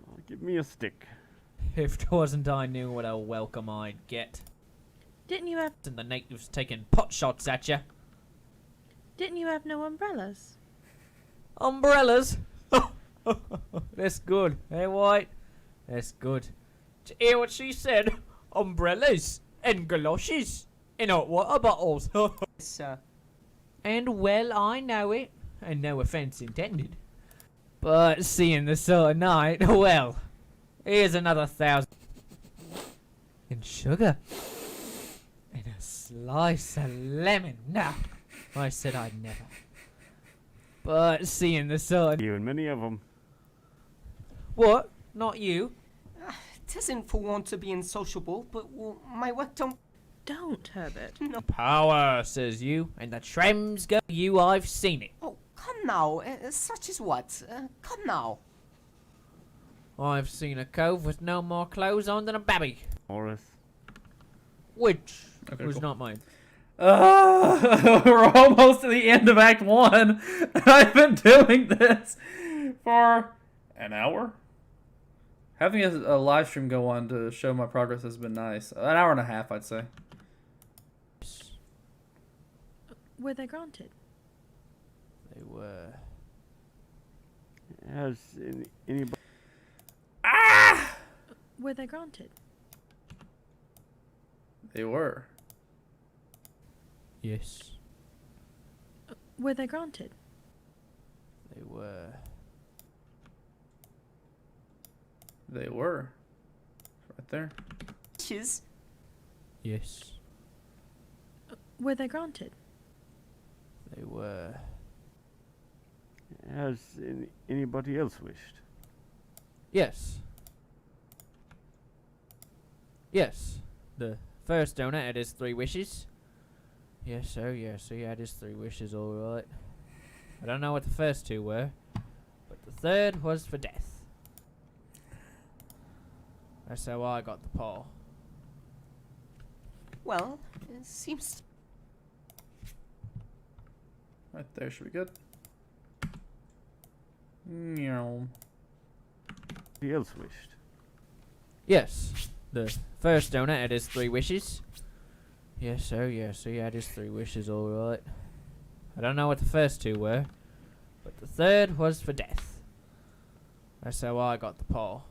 Oh, give me a stick. If 'twasn't I knew what a welcome I'd get. Didn't you have And the natives taking pot shots at you. no umbrellas? Umbrellas? That's good. Hey, White? That's good. Did you hear what she said? Umbrellas and galoshes and hot water bottles. Sir. And well, I know it, and no offence intended. But seeing the sort of night, well, here's another 1,000. And sugar. And a slice of lemon. No, I said I'd never. But seeing the sort of... You and many of them. What? Not you? Tisn't for want to be insociable, but well, my work don't. Don't, Herbert. No. Power, says you, and the trams go you, I've seen it. Oh, come now. Such as what? Come now. I've seen a cove with no more clothes on than a babby. Morris. Which Okay, was cool. not mine. We're almost to the end of Act 1. I've been doing this for an hour. Having a live stream go on to show my progress has been nice. An hour and a half, I'd say. Were they granted? They were. Has anybody... Ah! Were they granted? They were. Yes, Were they granted? they were. They were. Right there. Wishes. Yes, Were they granted? they were. Has anybody else wished? Yes. Yes. The first donor had his 3 wishes. Yes, sir, yes, he had his 3 wishes, alright. I don't know what the first 2 were, but the third was for death. That's how I got the paw. Well, it seems. Right there should be good. Meow. Anybody else wished? Yes. The first donor had his 3 wishes. Yes, sir, yes, he had his 3 wishes, alright. I don't know what the first 2 were, but the third was for death. That's how I got the paw.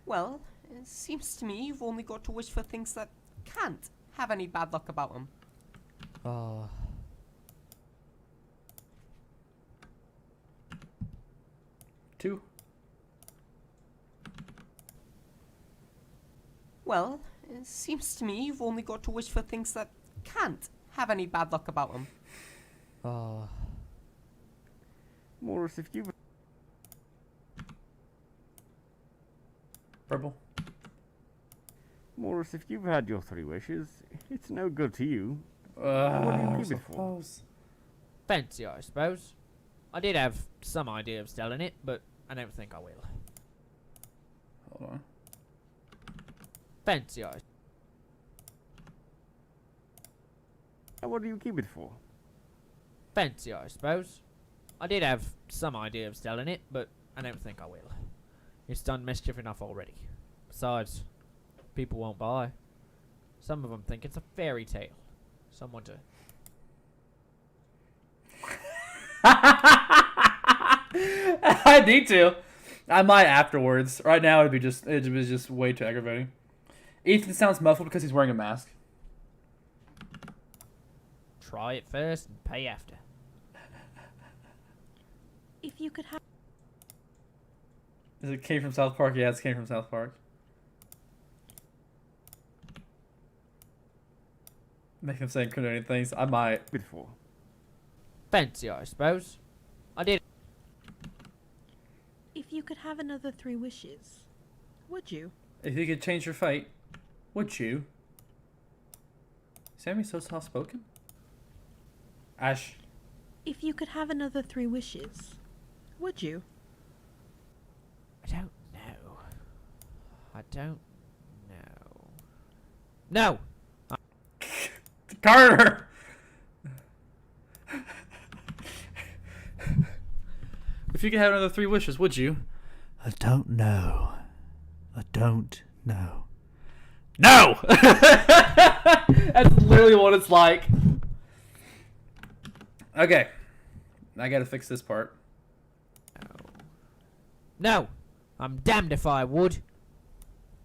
Well, it seems to me you've only got to wish for things that can't have any bad luck about them. Oh. Two. Well, it seems to me you've only got to wish for things that can't have any bad luck about them. Oh. Morris, if you... Purple. Morris, if you've had your 3 wishes, it's no good to you. What do you I keep it for? suppose. Fancy, I suppose. I did have some idea of selling it, but I don't think I will. Hold on. Fancy, I... What do you keep it for? Fancy, I suppose. I did have some idea of selling it, but I don't think I will. It's done mischief enough already. Besides, people won't buy. Some of them think it's a fairy tale. Some want to... I need to. I might afterwards. Right now it'd be just way too aggravating. Ethan sounds muffled because he's wearing a mask. Try it first and pay after. If you could have. Is it came from South Park? Yeah, it came from South Park. Make him say incriminating things. I might. Keep it for? Fancy, I suppose. I did... If you could have another 3 wishes. Would you? If you could change your fate, would you? Sammy so soft spoken? Ash. If you could have another 3 wishes, would you? I don't know. I don't know. No! Carter! If you could have another 3 wishes, would you? I don't know. I don't know. No! That's literally what it's like. Okay. I gotta fix this part. No! I'm damned if I would.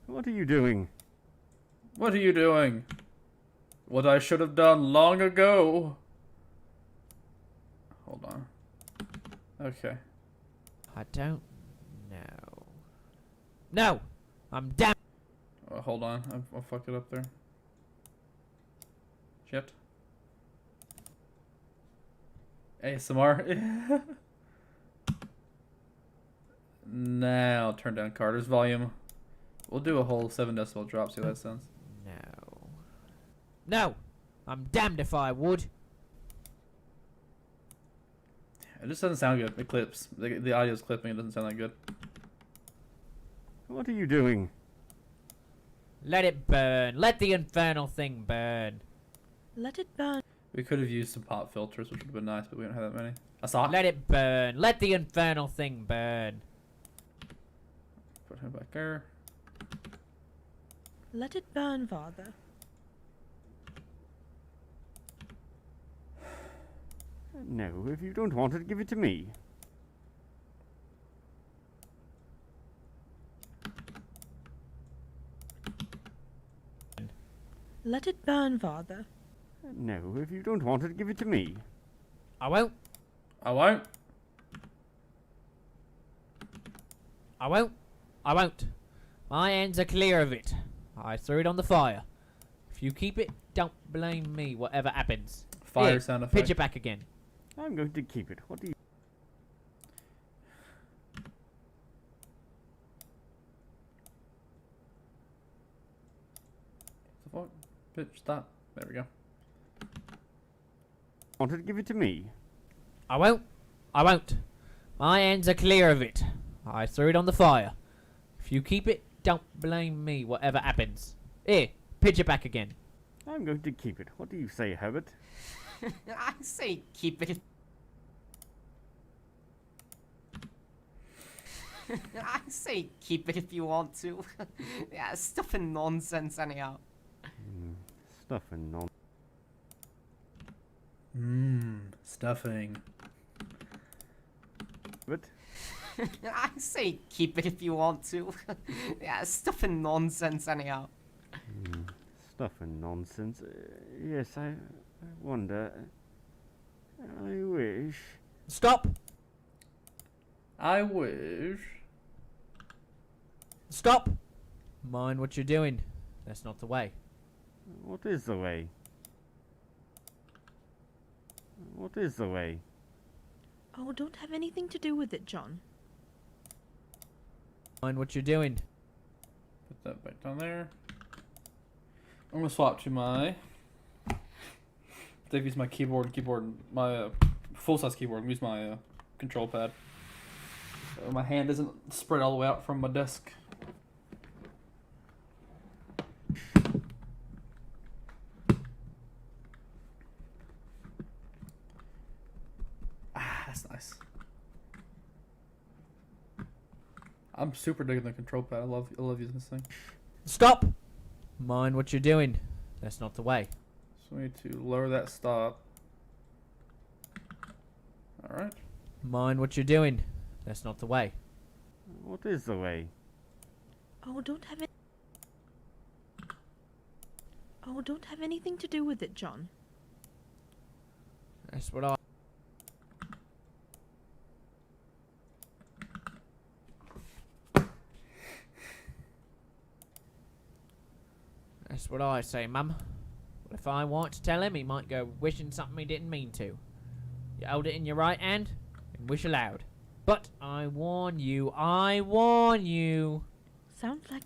What are you doing? What are you doing? What I should have done long ago. Hold on. Okay. I don't know. No! I'm damned. Oh, hold on. I'll fuck it up there. Shit. ASMR. Now turn down Carter's volume. We'll do a whole 7 decibel drop, see how that sounds. No. No! I'm damned if I would. It just doesn't sound good. It clips. The audio's clipping. It doesn't sound that good. What are you doing? Let it burn. Let the infernal thing burn. Let it burn. We could have used some pop filters, which would have been nice, but we don't have that many. A sock? Let it burn. Let the infernal thing burn. Put him back there. Let it burn, Father. No, if you don't want it, give it to me. Let it burn, Father. No, if you don't want it, give it to me. I won't. I won't. I won't. I won't. My hands are clear of it. I threw it on the fire. If you keep it, don't blame me, whatever happens. Fire Here, sound effect. pitch it back again. I'm going to keep it. What do you... What the fuck? Bitch, stop. There we go. Want it, give it to me. I won't. I won't. My hands are clear of it. I threw it on the fire. If you keep it, don't blame me, whatever happens. Here, pitch it back again. I'm going to keep it. What do you say, Herbert? I say keep it. I say keep it if you want to. Yeah, stuff and nonsense anyhow. Stuff and nonsense. Stuffing. But I say keep it if you want to. Yeah, stuff and nonsense anyhow. stuff and nonsense. Yes, I wonder. I wish. Stop! I wish. Stop! Mind what you're doing. That's not the way. What is the way? What is the way? Oh, don't have anything to do with it, John. Mind what you're doing. Put that back down there. I'm gonna swap to my. Dave use my keyboard, my full size keyboard. Use my control pad. So my hand isn't spread all the way out from my desk. Ah, that's nice. I'm super digging the control pad. I love using this thing. Stop! Mind what you're doing. That's not the way. So we need to lower that stop. Alright. Mind what you're doing. That's not the way. What is the way? Oh, don't have it. Oh, don't have anything to do with it, John. That's what I... That's what I say, Mum. But if I want to tell him, he might go wishing something he didn't mean to. You hold it in your right hand and wish aloud. But I warn you, Sounds like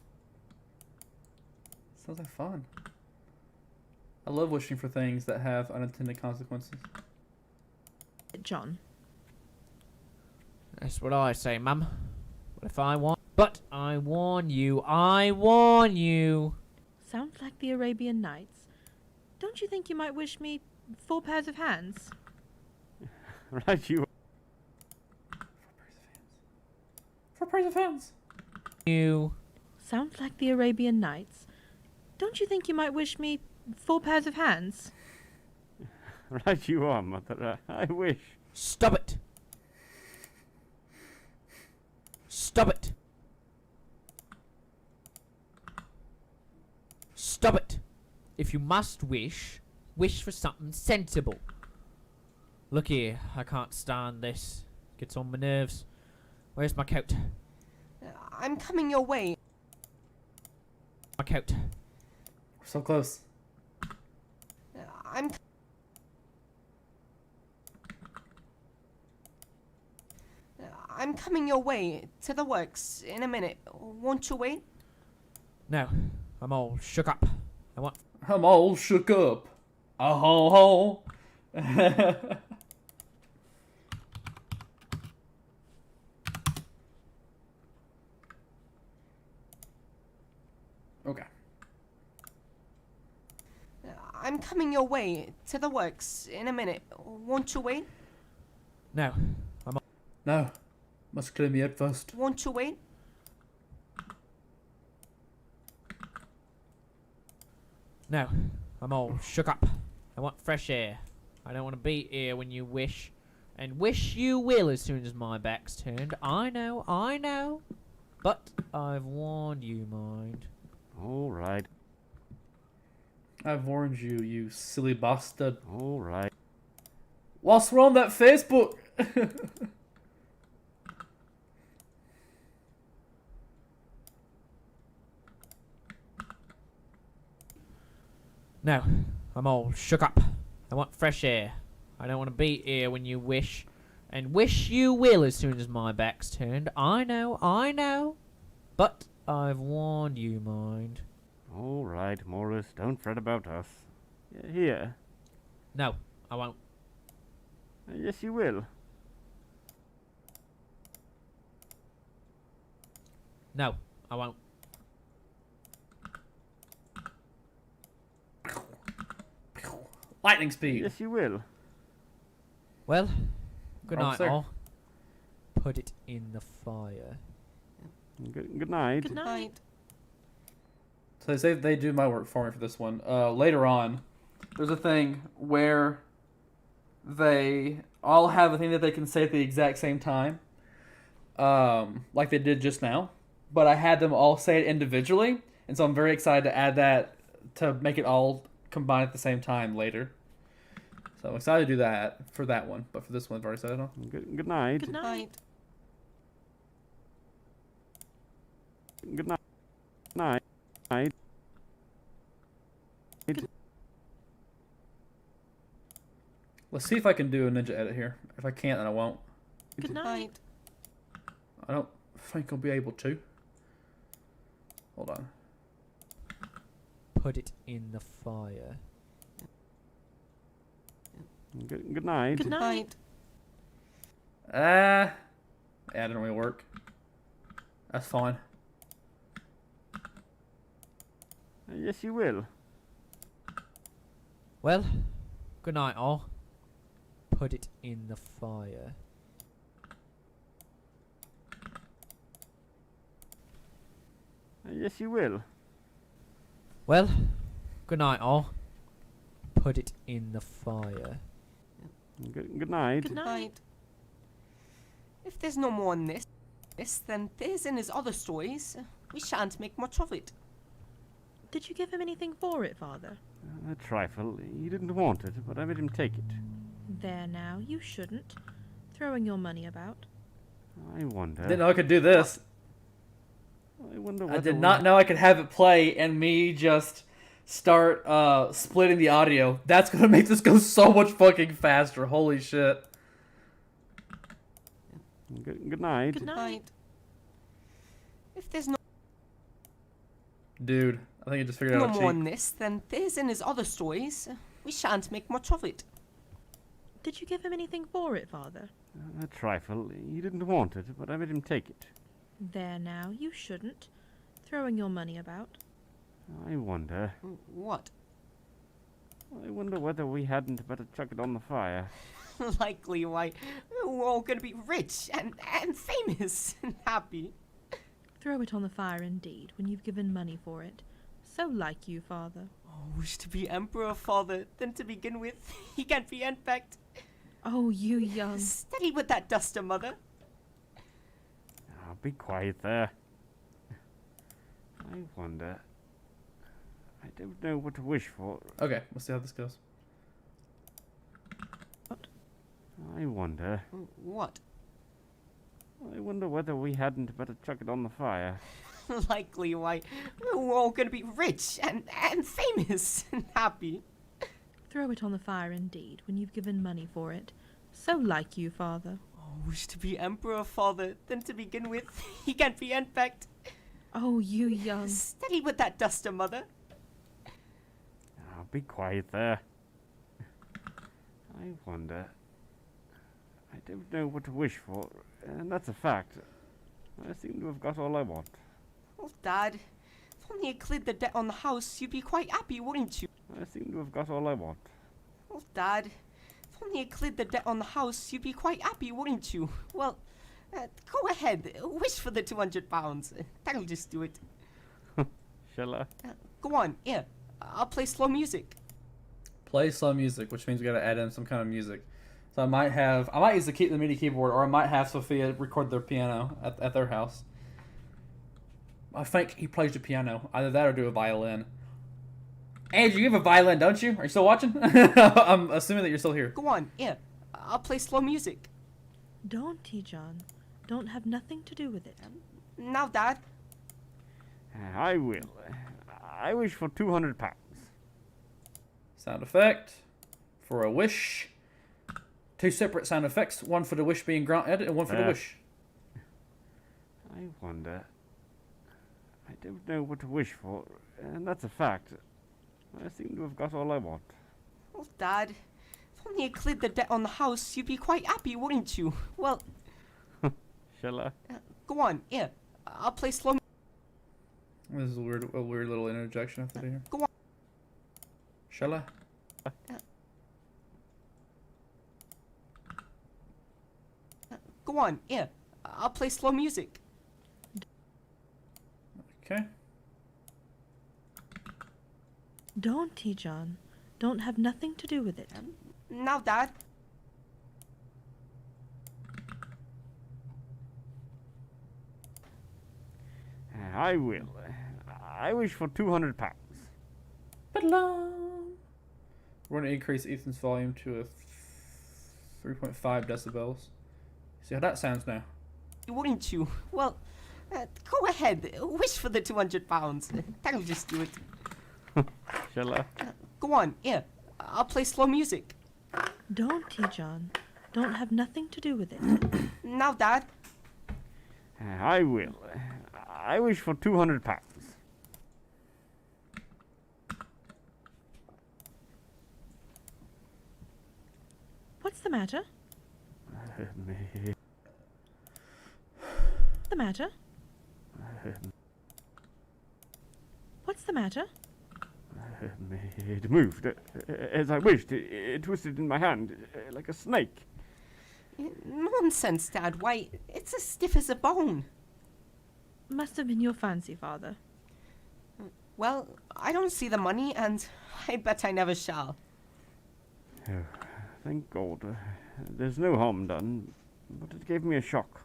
Sounds like fun. I love wishing for things that have unintended consequences. it, John. That's what I say, Mum. What if I want? But I warn you, I warn you. Sounds like the Arabian Nights. Don't you think you might wish me 4 pairs of hands? Right, you. For pairs of hands. You. Sounds like the Arabian Nights. Don't you think you might wish me 4 pairs of hands? Right, you are, Mother. I wish. Stop it. Stop it. Stop it. If you must wish, wish for something sensible. Look here, I can't stand this. Gets on my nerves. Where's my coat? I'm coming your way. My coat. We're so close. I'm. I'm coming your way to the works in a minute. Won't you wait? No, I'm all shook up. I want. I'm all shook up. Oh ho ho. Okay. I'm coming your way to the works in a minute. Won't you wait? No, No. Must clear me out first. Won't you wait? no, I'm all shook up. I want fresh air. I don't want to be here when you wish. And wish you will as soon as my back's turned. I know. But I've warned you, mind. All right. I've warned you, you silly bastard. All right. Whilst we're on that Facebook. No, I'm all shook up. I want fresh air. I don't want to be here when you wish. And wish you will as soon as my back's turned. I know. But I've warned you, mind. All right, Morris. Don't fret about us. Here. No, I won't. Yes, you will. No, I won't. Lightning speed. Yes, you will. Well, good Wrong, night, sir. all. Put it in the fire. Good night. Good night. So they say they do my work for me for this one. Later on, there's a thing where they all have a thing that they can say at the exact same time, like they did just now. But I had them all say it individually, and so I'm very excited to add that to make it all combine at the same time later. So I'm excited to do that for that one, but for this one, I've already said it all. Good night. Good night. Good night. Night. Night. Let's see if I can do a ninja edit here. If I can't, then I won't. Good night. I don't think I'll be able to. Hold on. Put it in the fire. Good night. Good night. Yeah, it didn't really work. That's fine. Yes, you will. Well, good night, all. Put it in the fire. Yes, you will. Well, good night, all. Put it in the fire. Good night. Good night. If there's no more in this, then there's in his other stories. We shan't make much of it. Did you give him anything for it, Father? A trifle. He didn't want it, but I made him take it. There now, you shouldn't. Throwing your money about. I wonder. Didn't know I could do this. I wonder I what did not know I could have it play and me just start splitting the audio. That's gonna make this go so much fucking faster. Holy shit. Good night. Good night. If there's no Dude, I think I just figured No out more cheat. on this than there's in his other stories. We shan't make much of it. Did you give him anything for it, Father? A trifle. He didn't want it, but I made him take it. There now, you shouldn't. Throwing your money about. I wonder. What? I wonder whether we hadn't better chuck it on the fire. Likely, why? We're all gonna be rich and famous and happy. Throw it on the fire indeed, when you've given money for it. So like you, Father. Oh, wish to be emperor, father. Then to begin with, he can't be infect. Oh, you young. Steady with that duster, mother. Oh, be quiet there. I wonder. I don't know what to wish for. Okay, we'll see how this goes. I wonder. What? I wonder whether we hadn't better chuck it on the fire. Likely, why? We're all gonna be rich and famous and happy. Throw it on the fire indeed, when you've given money for it. So like you, Father. Oh, wish to be emperor, father. Then to begin with, he can't be infect. Oh, you young. Steady with that duster, mother. Oh, be quiet there. I wonder. I don't know what to wish for, and that's a fact. I seem to have got all I want. Oh, Dad. If only you cleared the debt on the house, you'd be quite happy, wouldn't you? I seem to have got all I want. Oh, Dad. If only you cleared the debt on the house, you'd be quite happy, wouldn't you? Well, go ahead. Wish for the £200. That'll just do it. Shall I? Go on, yeah. I'll play slow music. Play slow music, which means we gotta add in some kind of music. So I might use the MIDI keyboard, or I might have Sophia record their piano at their house. I think he plays the piano. Either that or do a violin. Andrew, you have a violin, don't you? Are you still watching? I'm assuming that you're still here. Go on, yeah. I'll play slow music. Don't, T-John. Don't have nothing to do with it. Now, Dad. I will. I wish for £200. Sound effect for a wish. 2 separate sound effects. One for the wish being granted and one for the wish. I wonder. I don't know what to wish for, and that's a fact. I seem to have got all I want. Oh, Dad. If only you cleared the debt on the house, you'd be quite happy, wouldn't you? Well, Shall I? go on, yeah. I'll play slow This is a weird little interjection I have to do here. Go on. Shall I? Go on, yeah. I'll play slow music. Okay. Don't, T-John. Don't have nothing to do with it. Now, Dad. I will. I wish for £200. We're going to increase Ethan's volume to a 3.5 decibels. See how that sounds now. Wouldn't you? Well, go ahead. Wish for the £200. That'll just do it. Shall I? Go on, yeah. I'll play slow music. Don't, T-John. Don't have nothing to do with it. Now, Dad. I will. I wish for £200. What's the matter? The matter? What's the matter? It moved as I wished. It twisted in my hand like a snake. Nonsense, Dad. Why, it's as stiff as a bone. Must have been your fancy, Father. Well, I don't see the money, and I bet I never shall. Oh, thank God. There's no harm done, but it gave me a shock.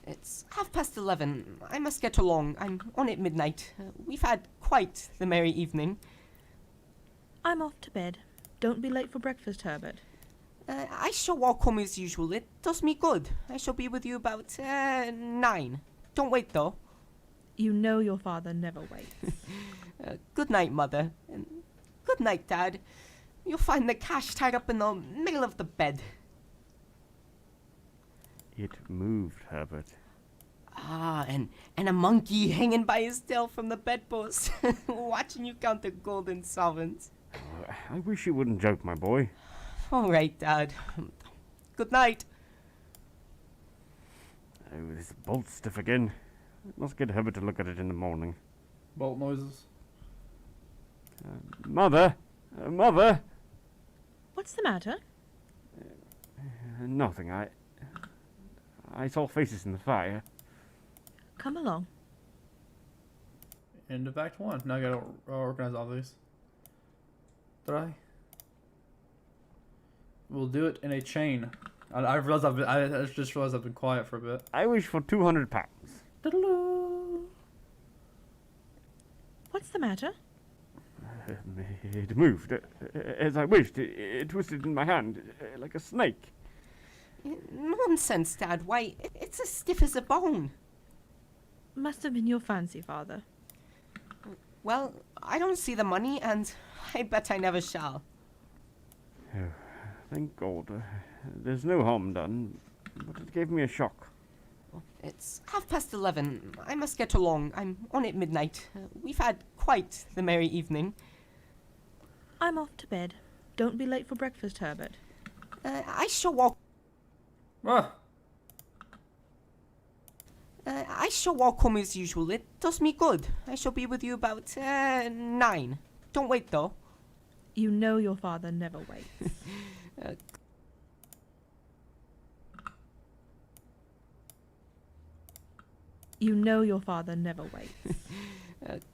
It's 11:30. I must get along. I'm on at midnight. We've had quite the merry evening. I'm off to bed. Don't be late for breakfast, Herbert. I shall walk home as usual. It does me good. I shall be with you about 9. Don't wait, though. You know your father never waits. Good night, Mother. And good night, Dad. You'll find the cash tied up in the middle of the bed. It moved, Herbert. Ah, and a monkey hanging by his tail from the bedpost, watching you count the golden sovereigns. I wish you wouldn't joke, my boy. All right, Dad. Good night. Oh, this bolt's stiff again. Must get Herbert to look at it in the morning. Bolt noises. Mother! Mother! What's the matter? Nothing. I saw faces in the fire. Come along. End of Act 1. Now I gotta organize all these. Did I? We'll do it in a chain. I realized I just realized I've been quiet for a bit. I wish for £200. What's the matter? It moved. As I wished. It twisted in my hand like a snake. Nonsense, Dad. Why, it's as stiff as a bone. Must have been your fancy, Father. Well, I don't see the money, and I bet I never shall. Thank God. There's no harm done, but it gave me a shock. It's 11:30. I must get along. I'm on at midnight. We've had quite the merry evening. I'm off to bed. Don't be late for breakfast, Herbert. I shall walk. Ah, I shall walk home as usual. It does me good. I shall be with you about 9. Don't wait though. You know your father never waits. You know your father never waits.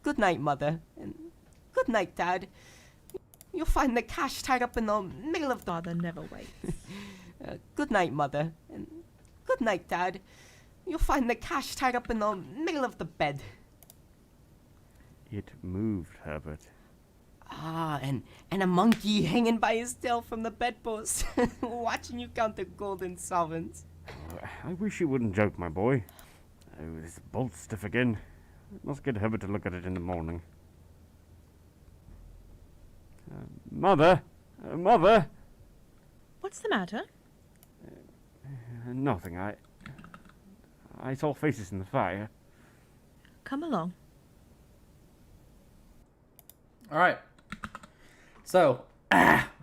Good night, Mother. And good night, Dad. You'll find the cash tied up in the middle of the... Father never waits. Good night, Mother. And good night, Dad. You'll find the cash tied up in the middle of the bed. It moved, Herbert. Ah, and a monkey hanging by his tail from the bedpost, watching you count the golden sovereigns. I wish you wouldn't joke, my boy. Oh, this bolt's stiff again. Must get Herbert to look at it in the morning. Mother! Mother! What's the matter? Nothing. I saw faces in the fire. Come along. alright. So,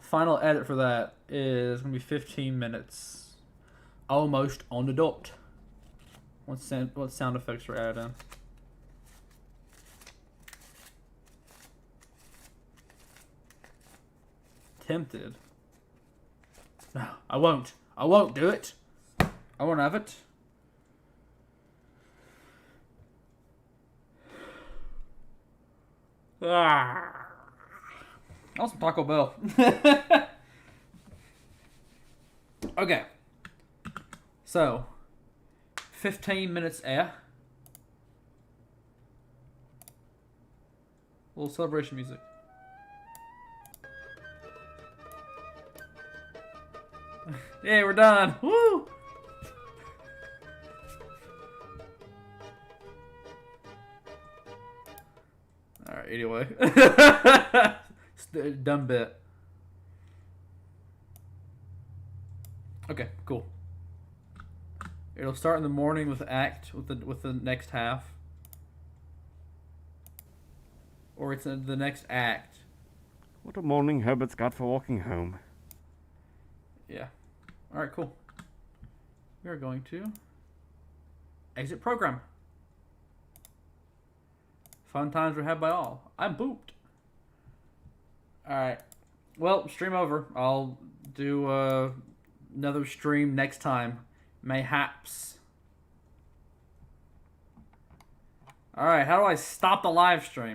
final edit for that is going to be 15 minutes. Almost on the dot. What sound effects are added in? Tempted. No, I won't. I won't do it. I won't have it. I want some Taco Bell. Okay. So, 15 minutes air. A little celebration music. Yeah, we're done. Woo! Alright, anyway. Dumb bit. Okay, cool. It'll start in the morning with the next half. Or it's in the next act. What a morning Herbert's got for walking home. Yeah. Alright, cool. We are going to exit program. Fun times were had by all. I'm booped. Alright. Well, stream over. I'll do another stream next time. Mayhaps. Alright, how do I stop the live stream?